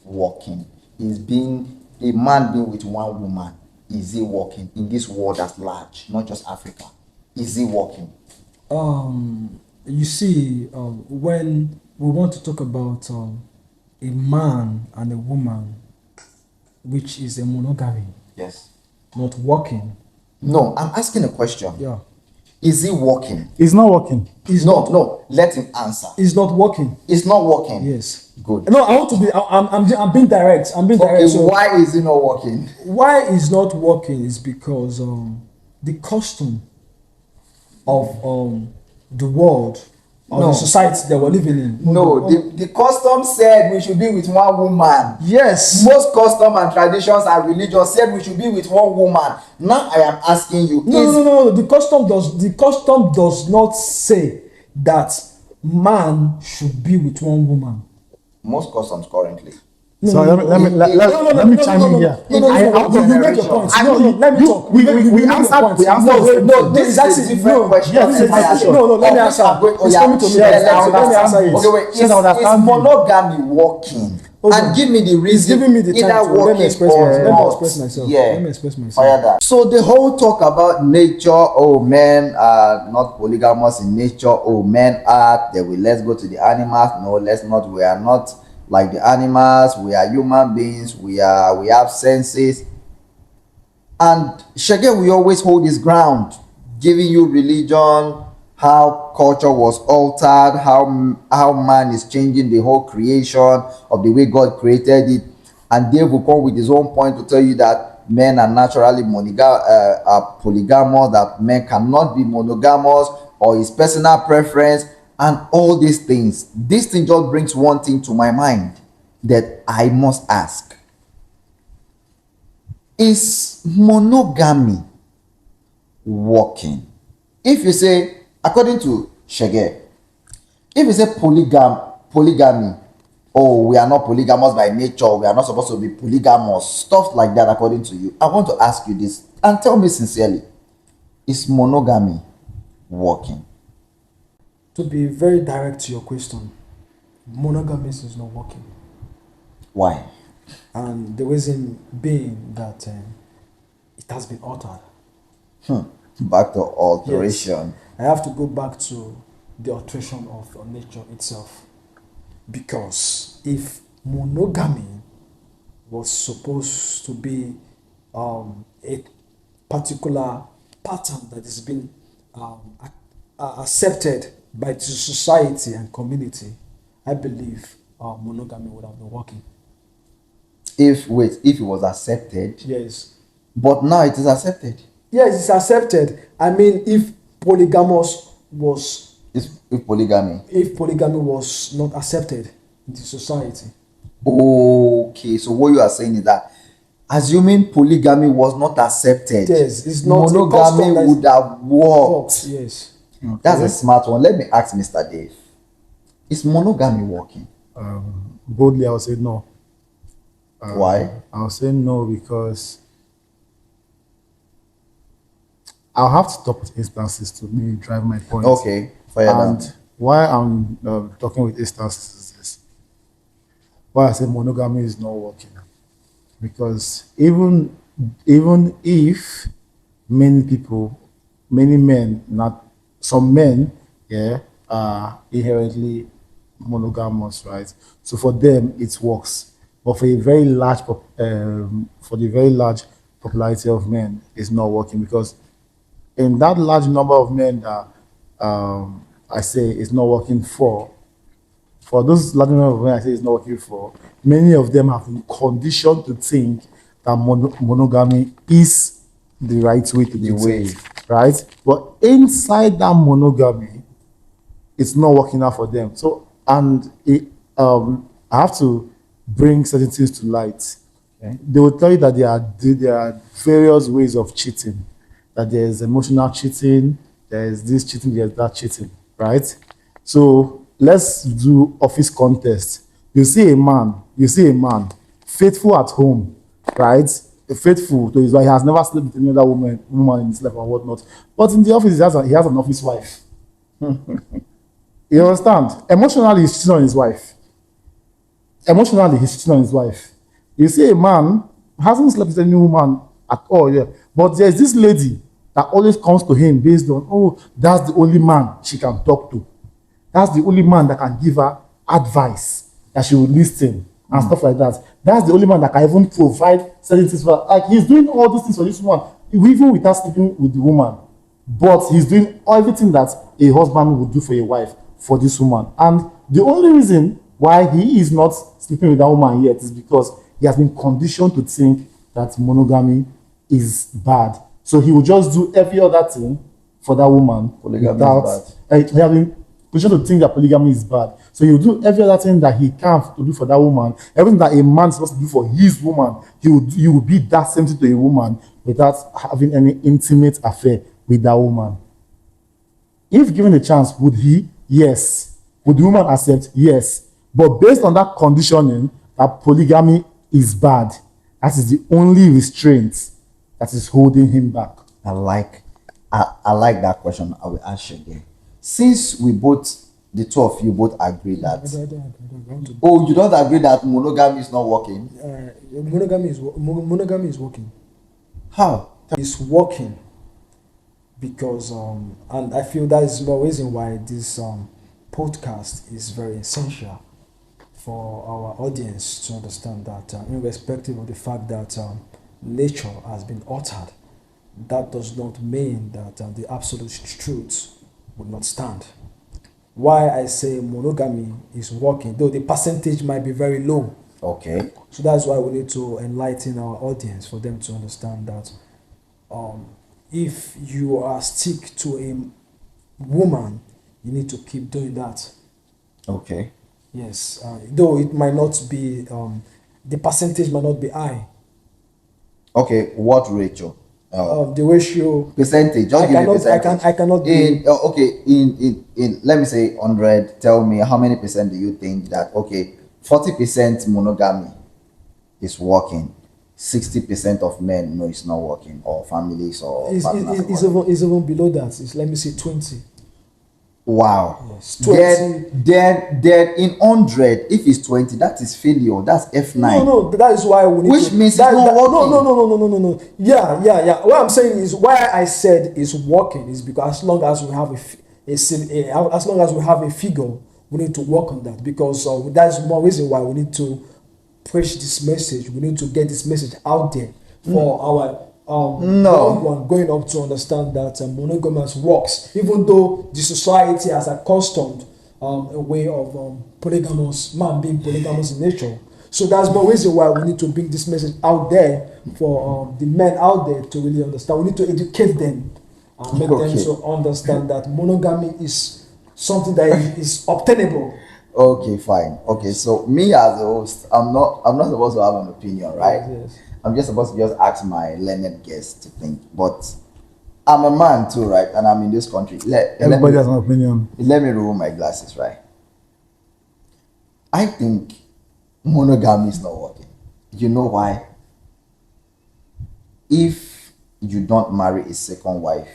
working? Is being a man being with one woman, is it working in this world at large, not just Africa? Is it working? You see, when we want to talk about a man and a woman, which is a monogamy, Yes. not working. No, I'm asking a question. Yeah. Is it working? It's not working. No, let him answer. It's not working. It's not working. Yes. Good. No, I want to be. I'm being direct. I'm being direct. Okay, So why is it not working? why it's not working is because the custom of the world or the society that we're living in. No, the custom said we should be with one woman. Yes. Most custom and traditions and religion said we should be with one woman. Now I am asking you. No. The custom does not say that man should be with one woman. Most customs currently. So let me chime in here. You make your point. Let me talk. We answered. No, this is a different question. Let me answer. It's coming to me. Let me answer it. Okay, wait. Is monogamy working? And give me the reason. Giving me the time to let me express myself. Yeah. Let me express myself. Fire that. So the whole talk about nature, oh, men are not polygamous in nature, oh, men are, let's go to the animals. No, let's not. We are not like the animals. We are human beings. We have senses. And Shege, we always hold his ground, giving you religion, how culture was altered, how man is changing the whole creation of the way God created it. And Dave will come with his own point to tell you that men are naturally polygamous, that men cannot be monogamous, or his personal preference, and all these things. This thing just brings one thing to my mind that I must ask. Is monogamy working? If you say, according to Shege, if you say polygamy, oh, we are not polygamous by nature, we are not supposed to be polygamous, stuff like that, according to you, I want to ask you this, and tell me sincerely, is monogamy working? To be very direct to your question, monogamy is not working. Why? And the reason being that it has been altered. Back to alteration. Yes. I have to go back to the alteration of nature itself. Because if monogamy was supposed to be a particular pattern that has been accepted by the society and community, I believe monogamy would have been working. If it was accepted. Yes. But now it is accepted. Yes, it's accepted. I mean, if polygamous was... If polygamy was not accepted in the society. Okay, so what you are saying is that assuming polygamy was not accepted, Yes, it's not a monogamy custom that would have worked. Yes. That's a smart one. Let me ask Mr. Dave. Is monogamy working? Boldly, I would say no. Why? I'll say no because I'll have to talk with instances to maybe drive my point. Okay, fire And down. why I'm talking with instances is this. Why I say monogamy is not working. Because even if many people, many men, not some men, yeah, are inherently monogamous, right? So for them it works, but for a very large for the very large popularity of men, it's not working because in that large number of men that I say it's not working for those large number of men I say it's not working for, many of them have been conditioned to think that monogamy is the right way to do way. things, right? But inside that monogamy, it's not working out for them. So, and I have to bring certain things to light. Okay? They will tell you that there are various ways of cheating. That there is emotional cheating, there is this cheating, there is that cheating, right? So let's do office contest. You see a man, faithful at home, right? Faithful to his wife. He has never slept with any other woman in his life or whatnot. But in the office, he has an office wife. You understand? Emotionally, he's cheating on his wife. You see a man hasn't slept with any woman at all, yeah. But there's this lady that always comes to him based on, oh, that's the only man she can talk to. That's the only man that can give her advice that she will listen and stuff like that. That's the only man that can even provide certain things for her. Like he's doing all these things for this woman, even without sleeping with the woman. But he's doing everything that a husband would do for a wife for this woman. And the only reason why he is not sleeping with that woman yet is because he has been conditioned to think that monogamy is bad. So he will just do every other thing for that woman. Polygamy without, is bad. He has been conditioned to think that polygamy is bad. So he will do every other thing that he can to do for that woman. Everything that a man is supposed to do for his woman, he will be that same thing to a woman without having any intimate affair with that woman. If given a chance, would he? Yes. Would the woman accept? Yes. But based on that conditioning that polygamy is bad, that is the only restraint that is holding him back. I like that question. I will ask you again. Since we both, the two of you both agree that. I don't. Oh, you don't agree that monogamy is not working? Monogamy is working. How? It's working because and I feel that is the reason why this podcast is very essential for our audience to understand that irrespective of the fact that nature has been altered, that does not mean that the absolute truth would not stand. Why I say monogamy is working, though the percentage might be very low. Okay. So that's why we need to enlighten our audience for them to understand that if you are stick to a woman, you need to keep doing that. Okay. Yes, though it might not be, the percentage might not be high. Okay, what ratio? The ratio Percentage. Just I give me cannot. percentage. I cannot. In okay, in let me say 100. Tell me how many percent do you think that 40% monogamy is working. 60% of men know it's not working, or families or partners. It's even below that. It's, let me say 20. Wow. Yes, 20. Then in 100, if it's 20, that is failure. That's F9. No, that is why we need Which to, means that, it's not working. No. Yeah. What I'm saying is why I said it's working is because as long as we have as long as we have a figure, we need to work on that because that's more reason why we need to preach this message. We need to get this message out there for our young one going up to understand that monogamous works, even though the society has accustomed a way of polygamous, man being polygamous in nature. So that's more reason why we need to bring this message out there for the men out there to really understand. We need to educate them and make them so understand that monogamy is something that is obtainable. Okay, fine. Okay, so me as a host, I'm not supposed to have an opinion, right? Yes. I'm just supposed to just ask my learned guest to think, but I'm a man too, right? And I'm in this country. Everybody has an opinion. Let me remove my glasses, right? I think monogamy is not working. You know why? If you don't marry a second wife,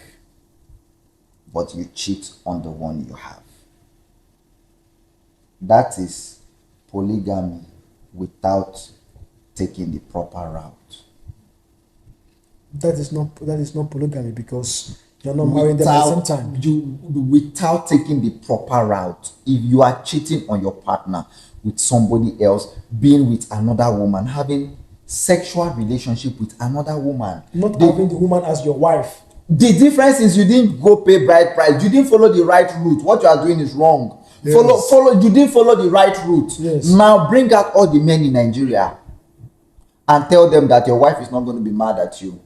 but you cheat on the one you have, that is polygamy without taking the proper route. That is not polygamy, because you're not marrying them at the same time. Without taking the proper route. If you are cheating on your partner with somebody else, being with another woman, having sexual relationship with another woman, Not having the woman as your wife. the difference is you didn't go pay bride price. You didn't follow the right route. What you are doing is wrong. Yes. Follow. You didn't follow the right route. Yes. Now bring out all the men in Nigeria and tell them that your wife is not going to be mad at you.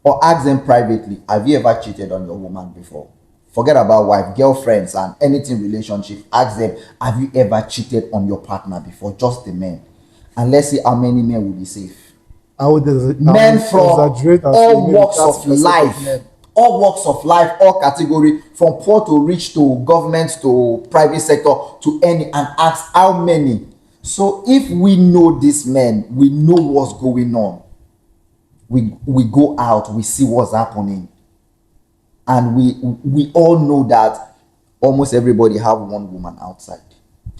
Or ask them privately, have you ever cheated on your woman before? Forget about wife, girlfriends, and anything relationship. Ask them, have you ever cheated on your partner before? Just the men. And let's see how many men will be safe. Men from all walks of life. All walks of life, all category, from poor to rich to government to private sector to any, and ask how many. So if we know these men, we know what's going on. We go out, we see what's happening, and we all know that almost everybody have one woman outside.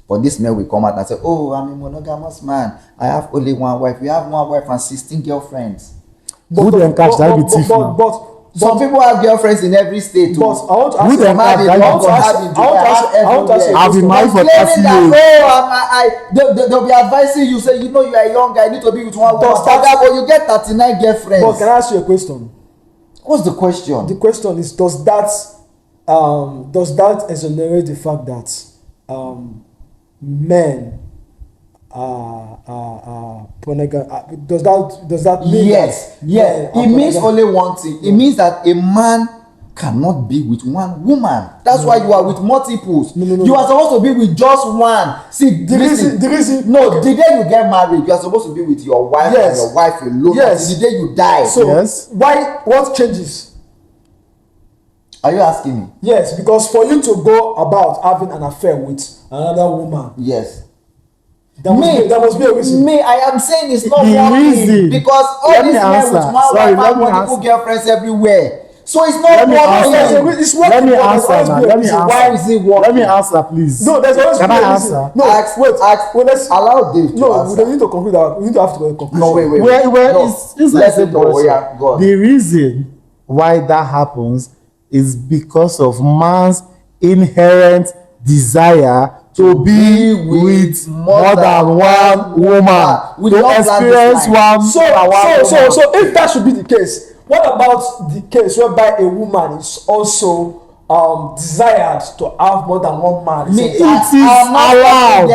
But this man will come out and say, oh, I'm a monogamous man, I have only one wife. We have one wife and 16 girlfriends. Who then catch that with thief now? But some people have girlfriends in every state. But I want to ask Who them catch that I've been married for 30 years. They'll be advising you, say, you know, you are young, I need to be with one woman. But you get 39 girlfriends. But can I ask you a question? What's the question? The question is, does that exonerate the fact that men are polygamy? Does that mean yes, that yes? It means only one thing. It means that a man cannot be with one woman. That's why you are with multiples. No. You are supposed to be with just one. See, the reason. No, the day you get married, you are supposed to be with your wife and your wife alone. Yes. The day you die. So yes. What changes? Are you asking me? Yes, because for you to go about having an affair with another woman, yes, there must be a reason. I am saying it's not The working reason. because all these men with one wife have multiple girlfriends everywhere. So it's not working. Let me answer now. Why is it working? Let me answer, please. No, there's always Can a I reason. answer? No, let's allow Dave to no, answer. we need to conclude that. We need to have to conclude. No, wait. Let's go. The reason why that happens is because of man's inherent desire to be with more than one woman, to experience one. So if that should be the case, what about the case whereby a woman is also desired to have more than one man? It is allowed.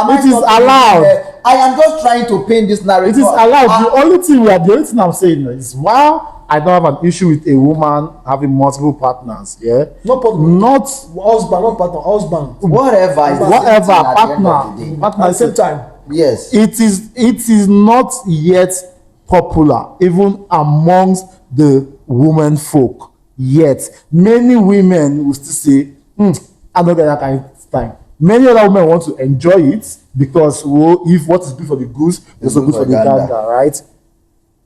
It is allowed. I am just trying to paint this narrative. It is allowed. The only thing I'm saying is, while I don't have an issue with a woman having multiple partners, No problem. Not husband, not partner, husband. Whatever, partner At the same time. Yes. It is not yet popular even amongst the women folk. Yet many women will still say, I don't get that kind of time. Many other women want to enjoy it because if what is good for the goose is also good for the gander, right?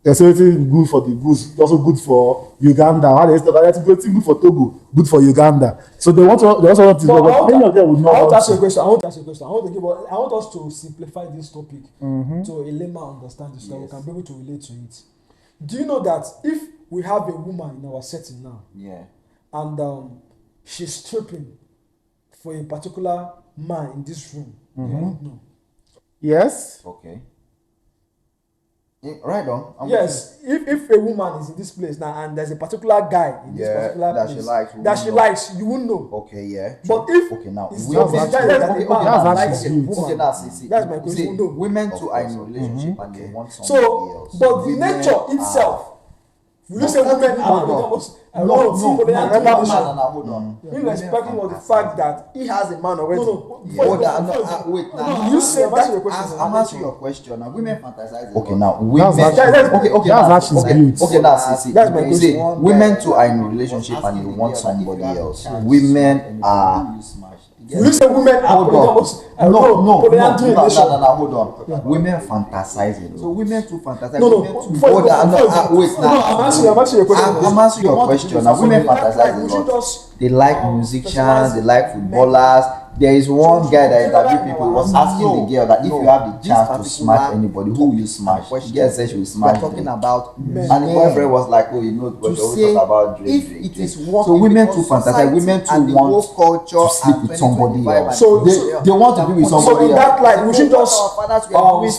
There's everything good for the goose, also good for Uganda. It's good for Togo, good for Uganda. So they also want to. But many of them would not. I want to ask you a question. I want us to simplify this topic to a layman understanding, so that we can be able to relate to it. Do you know that if we have a woman in our setting now, and she's stripping for a particular man in this room, you won't know. Yes. Okay. Right on. Yes, if a woman is in this place now and there's a particular guy in this particular that place she likes, you won't know. Okay, yeah. But if now it's that's my question. Women too are in a relationship and they want somebody so, else. but the nature itself Will you say women are polygamous? Hold on. Irrespective of the fact that he has a man already. Hold on, wait. Now You said that. I'm asking your question. Now, women fantasize. Okay, now That's actually built. Okay, now see. That's my You see, question. women too are in a relationship and they want somebody else. Women are. Will you say women are polygamous? Hold on. Women fantasize it. So women too fantasize. Hold on, wait now. I'm answering your question. I'm answering your question. Now, women fantasize a lot. They like musicians, they like footballers. There is one guy that interviewed people, was asking the girl that if you have the chance to smash anybody, who will you smash? The girl said she will smash. Talking about men. And the boyfriend was like, oh, you know, but you always talk about Drake. If it is so women too fantasize, women too want to sleep with somebody else. So they want to be with somebody else. So in that light, we should just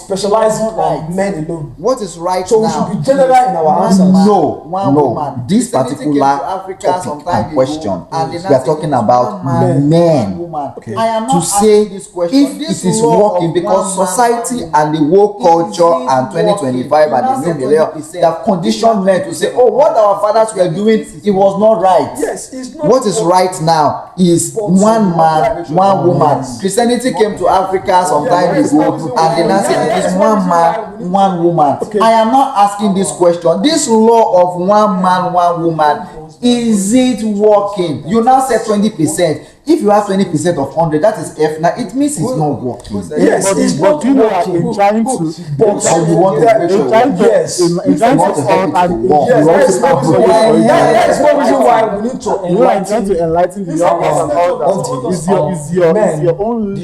specialize on men alone. What is right so now? So we should be general in our answers. No. This particular topic and question, we are talking about men. Okay. I am not to say this question. If it is working, because society and the woke culture and 2025 and the new millennium, they have conditioned men to say, oh, what our fathers were doing, it was not right. Yes, it's not. What is right now is one man, one woman. Christianity came to Africa some time ago, and they now said it is one man, one woman. I am not asking this question. This law of one man, one woman, is it working? You now said 20%. If you have 20% of 100, that is F. Now it means it's not working. Yes, it's not you know, working. in trying to, but you want to make sure. Yes, in trying to help and yes, that's one reason why we need to enlighten. Trying to enlighten the young ones and all that. Is your own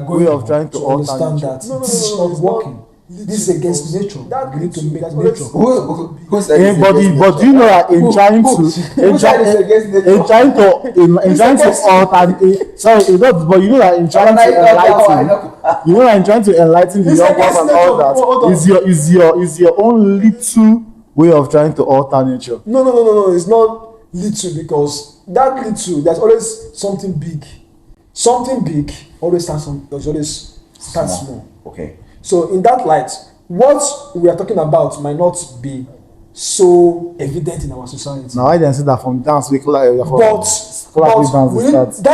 way of trying to understand that this is not working. This is against nature. We need to make nature. Who said this? But you know that in trying to but you know that in trying to enlighten the young ones and all that is your own little way of trying to alter nature. No. It's not little, because that little, there's always something big. Something big always starts small. Okay. So in that light, what we are talking about might not be so evident in our society. Now I didn't see that from dance we that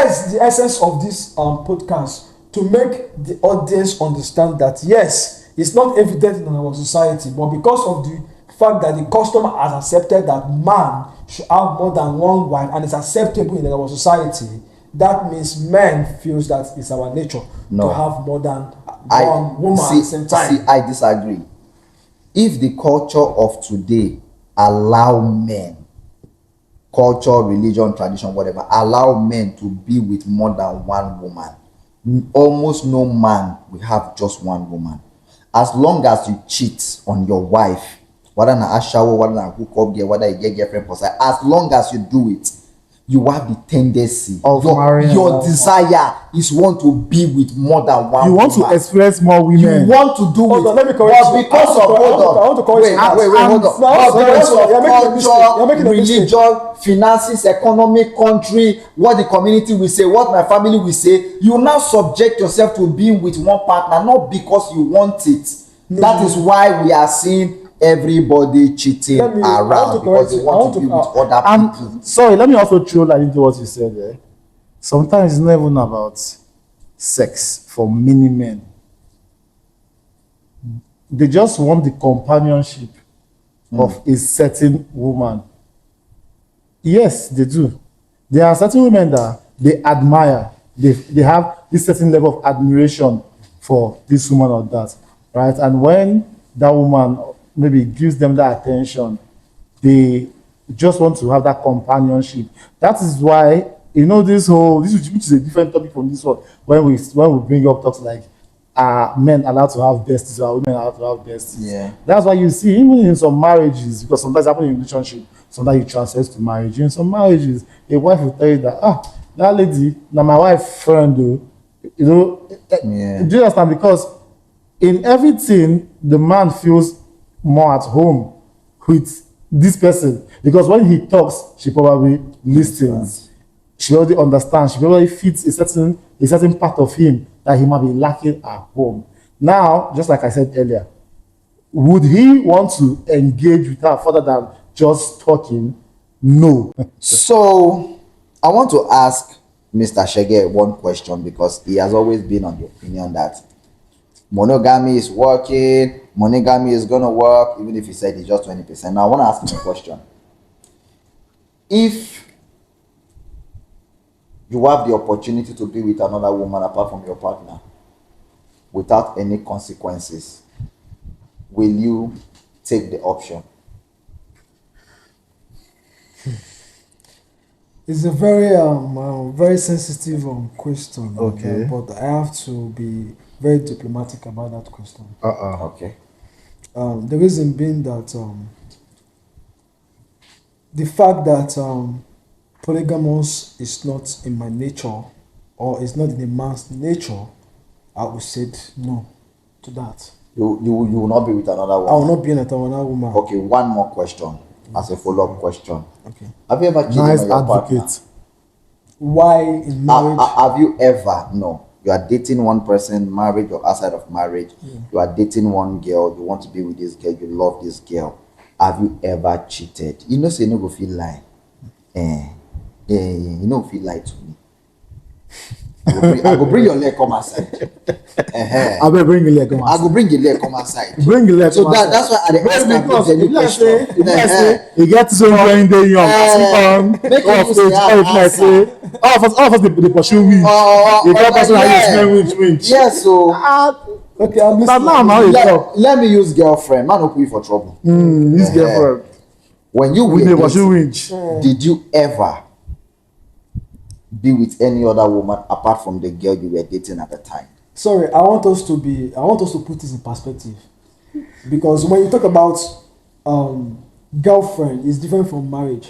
is the essence of this podcast, to make the audience understand that yes, it's not evident in our society, but because of the fact that the custom has accepted that man should have more than one wife and it's acceptable in our society, that means men feels that it's our nature to have more than one woman at the same time. See, I disagree. If the culture of today allow men, culture, religion, tradition, whatever, allow men to be with more than one woman, almost no man will have just one woman. As long as you cheat on your wife, whether na shower, whether na hook up there, whether you get girlfriend per side, as long as you do it, you have the tendency of your desire is want to be with more than one. You want woman. to express more women. You want to do it. Let me correct you. Because of wait, hold on. Culture, religion, finances, economic, country, what the community will say, what my family will say, you now subject yourself to being with one partner, not because you want it. That is why we are seeing everybody cheating around because they want to be with other people. Sorry, let me also throw that into what you said there. Sometimes it's not even about sex for many men. They just want the companionship of a certain woman. Yes, they do. There are certain women that they admire. They have this certain level of admiration for this woman or that, right? And when that woman maybe gives them that attention, they just want to have that companionship. That is why, you know, which is a different topic from this one, when we bring up talks like, are men allowed to have besties, or are women allowed to have besties? Yeah. That's why you see, even in some marriages, because sometimes it happens in a relationship, sometimes it transfers to marriage. In some marriages, a wife will tell you that, that lady, now my wife friend, though, you know, do you understand? Because in everything, the man feels more at home with this person, because when he talks, she probably listens. She already understands. She probably fits a certain part of him that he might be lacking at home. Now, just like I said earlier, would he want to engage with her further than just talking, no. So I want to ask Mr. Shege one question because he has always been on the opinion that monogamy is working, monogamy is gonna work, even if he said it's just 20%. Now I want to ask him a question. If you have the opportunity to be with another woman apart from your partner without any consequences, will you take the option? It's a very sensitive question. Okay. But I have to be very diplomatic about that question. Okay. The reason being that the fact that polygamous is not in my nature or is not in a man's nature, I would say no to that. You will not be with another woman. I will not be in a woman. Okay, one more question as a follow-up question. Okay. Have you ever cheated Nice on your partner? advocate. Why in marriage? Have you ever? No. You are dating one person, marriage or outside of marriage. You are dating one girl. You want to be with this girl. You love this girl. Have you ever cheated? You know, say no go feel lie. You know, feel lie to me. I go bring your leg come outside. I will bring your leg come I outside. go bring your leg come outside. Bring your leg So come outside. that's why I dey ask am Because any if you question. say you get so when they young, Make all of you use us, the like say, all of us they pursue winch. You get person like you smell winch. Yes, so Okay, I'm But listening. now you talk. let me use girlfriend. Man, don't put you for trouble. This girlfriend, When you we were dey pursue dating, winch. did you ever be with any other woman apart from the girl you were dating at the time? Sorry, I want us to put this in perspective. Because when you talk about girlfriend, it's different from marriage.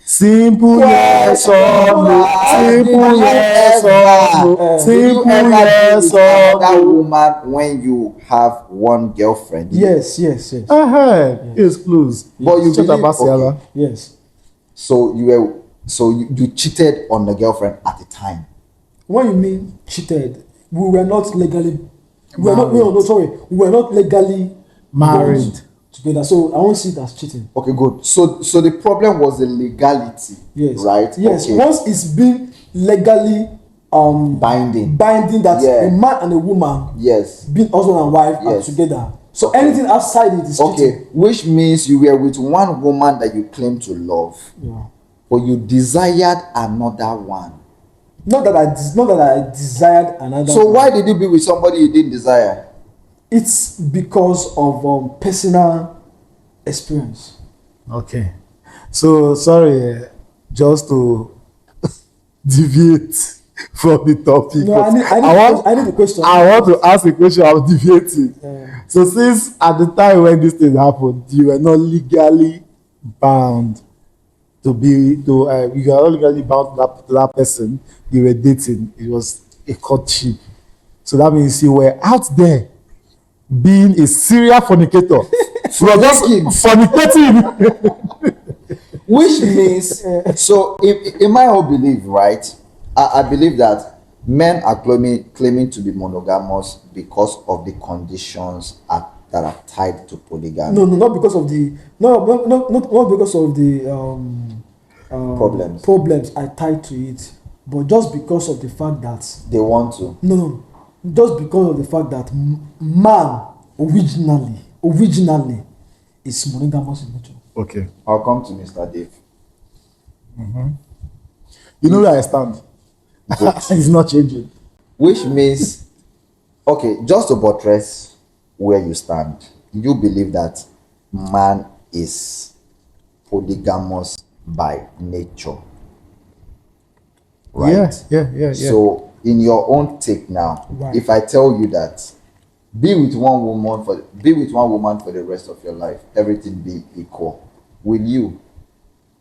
Simple yes or no. Simple yes or no. Simple yes or That no. woman when you have one girlfriend. Yes. It's close. But you Check believe, about Sierra. okay, Yes. so you cheated on the girlfriend at the time. When you mean cheated, we were not legally. We were not legally Married. bound together. So I won't see it as cheating. Okay, good. So the problem was the legality. Yes. Right? Yes. Okay. Once it's been legally Binding. that Yeah. a man and a woman Yes. being husband and wife are Yes. together. So Okay. anything outside it is cheating. Okay, which means you were with one woman that you claim to love, Yeah. but you desired another one. Not that I desired another. So one. why did you be with somebody you didn't desire? It's because of personal experience. Okay. So sorry, just to deviate from the topic. No, but I need the question. I want to ask a question. I'm deviating. So since at the time when this thing happened, you were not legally bound you were not legally bound to that person you were dating. It was a courtship. So that means you were out there being a serial fornicator. You were just fornicating. Which means, so in my whole belief, right, I believe that men are claiming to be monogamous because of the conditions that are tied to polygamy. No, not because of the not because of the problems I tied to it, but just because of the fact that They want to. no, just because of the fact that man originally is monogamous in nature. Okay. I'll come to Mr. Dave. You know where I stand. It's not changing. Which means, okay, just to buttress where you stand, you believe that man is polygamous by nature, right? Yeah. So, in your own take now, Right. if I tell you that be with one woman for the rest of your life, everything be equal, will you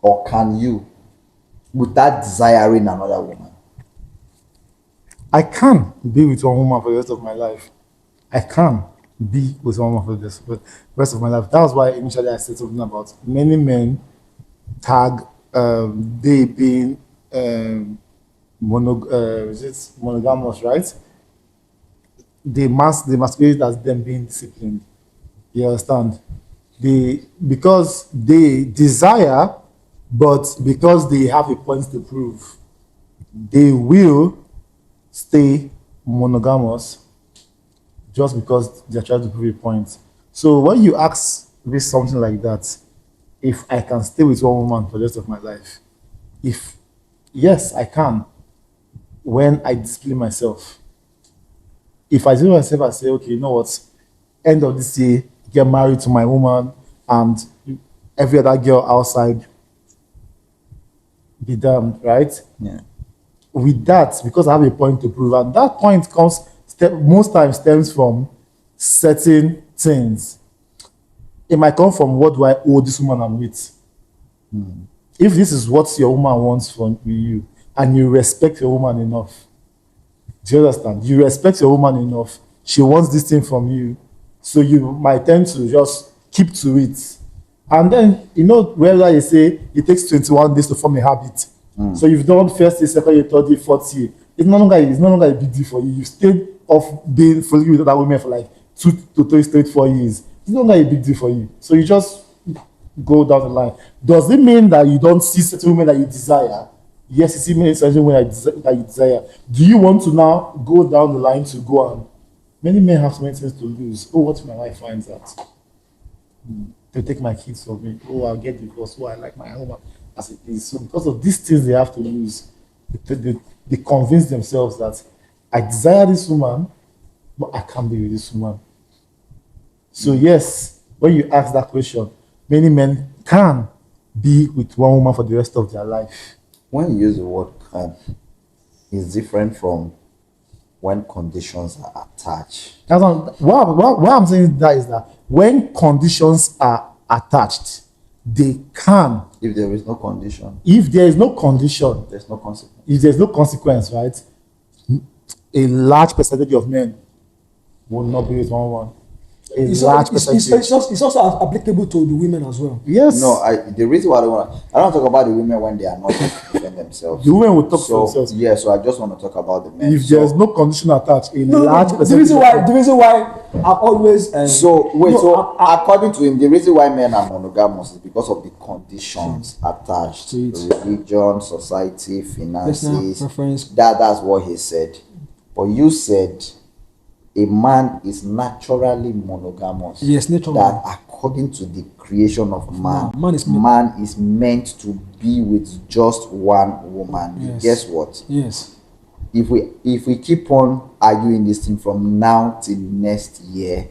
or can you, without desiring another woman? I can be with one woman for the rest of my life. I can be with one woman for the rest of my life. That was why initially I said something about many men tag they being monogamous, right? They masquerade as them being disciplined. You understand? because they desire, but because they have a point to prove, they will stay monogamous just because they're trying to prove a point. So when you ask me something like that, if I can stay with one woman for the rest of my life, if yes, I can, when I discipline myself. If I do myself, I say, okay, you know what? End of this year, get married to my woman, and every other girl outside be damned, right? Yeah. With that, because I have a point to prove, and that point most times stems from certain things. It might come from, what do I owe this woman I'm with? If this is what your woman wants from you, and you respect your woman enough, do you understand? You respect your woman enough, she wants this thing from you, so you might tend to just keep to it. And then, whether you say it takes 21 days to form a habit. So you've done first day, second year, third year, fourth year. It's no longer a big deal for you. You stayed off being fully with other women for like 2 to 3 straight 4 years. It's no longer a big deal for you. So you just go down the line. Does it mean that you don't see certain women that you desire? Yes, you see many certain women that you desire. Do you want to now go down the line to go on? Many men have so many things to lose. Oh, what if my wife finds out? They'll take my kids from me. Oh, I'll get divorced. Oh, I like my home as it is. So because of these things they have to lose, they convince themselves that I desire this woman, but I can't be with this woman. So yes, when you ask that question, many men can be with one woman for the rest of their life. When you use the word can, it's different from when conditions are attached. That's what I'm saying that is that when conditions are attached, they can. If there is no condition, If there is no condition, there's no consequence. if there's no consequence, right? A large percentage of men will not be with one woman. It's also applicable to the women as well. Yes. No, the reason why I don't talk about the women when they are not defend themselves. The women will talk for themselves. Yeah, so I just want to talk about the men. If there's no condition attached, a large The percentage. reason why I've always According to him, the reason why men are monogamous is because of the conditions attached to religion, society, finances. preference. That's what he said. But you said a man is naturally monogamous. Yes, naturally. That according to the creation of man, man is meant to be with just one woman. Yes. Guess what? Yes. If we keep on arguing this thing from now till next year,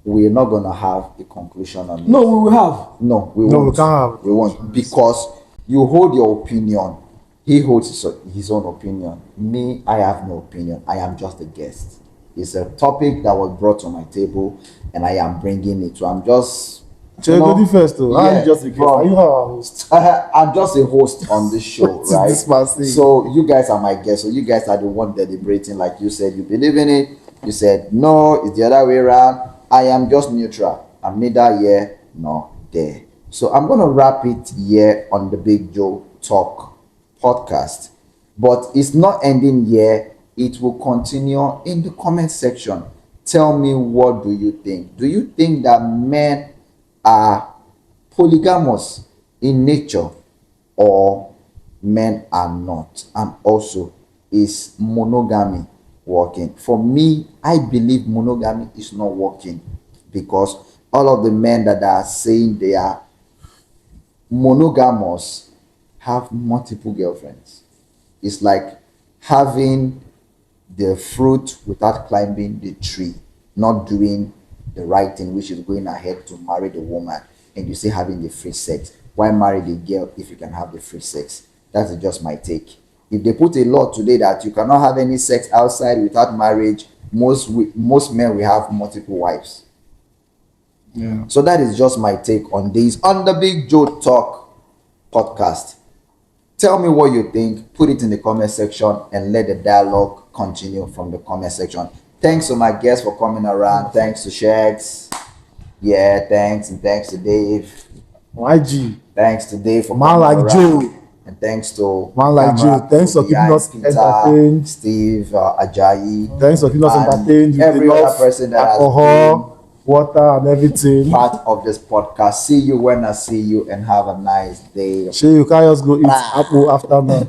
we're not gonna have a conclusion on it. No, we will have. No, we No, won't. we can't have. We won't, because you hold your opinion. He holds his own opinion. Me, I have no opinion. I am just a guest. It's a topic that was brought to my table, and I am bringing it. So I'm just. Go first, though. Yeah, I'm just a guest. bro. Are you our host? I'm just a host on this show, What is right? this man saying? So you guys are my guests. So you guys are the one deliberating. Like you said, you believe in it. You said no, it's the other way around. I am just neutral. I'm neither here nor there. So I'm gonna wrap it here on the Big Joe Talk podcast. But it's not ending here. It will continue in the comment section. Tell me, what do you think? Do you think that men are polygamous in nature, or men are not? And also, is monogamy working? For me, I believe monogamy is not working, because all of the men that are saying they are monogamous have multiple girlfriends. It's like having the fruit without climbing the tree, not doing the right thing, which is going ahead to marry the woman, and you say having the free sex. Why marry the girl if you can have the free sex? That's just my take. If they put a law today that you cannot have any sex outside without marriage, most men will have multiple wives. Yeah. So that is just my take on this on the Big Joe Talk podcast. Tell me what you think. Put it in the comment section and let the dialogue continue from the comment section. Thanks to my guests for coming around. Thanks to Shags. Yeah, thanks. And thanks to Dave. YG. Thanks to Dave for Man coming like around. Joe. And thanks to Man like camera Joe. Thanks for keeping behind us Peter, entertained. Steve, Ajayi. Thanks for keeping us and entertained with every enough other person that alcohol. water and everything. part of this podcast. See you when I see you, and have a nice day. Sure, you can't just go eat apple after now.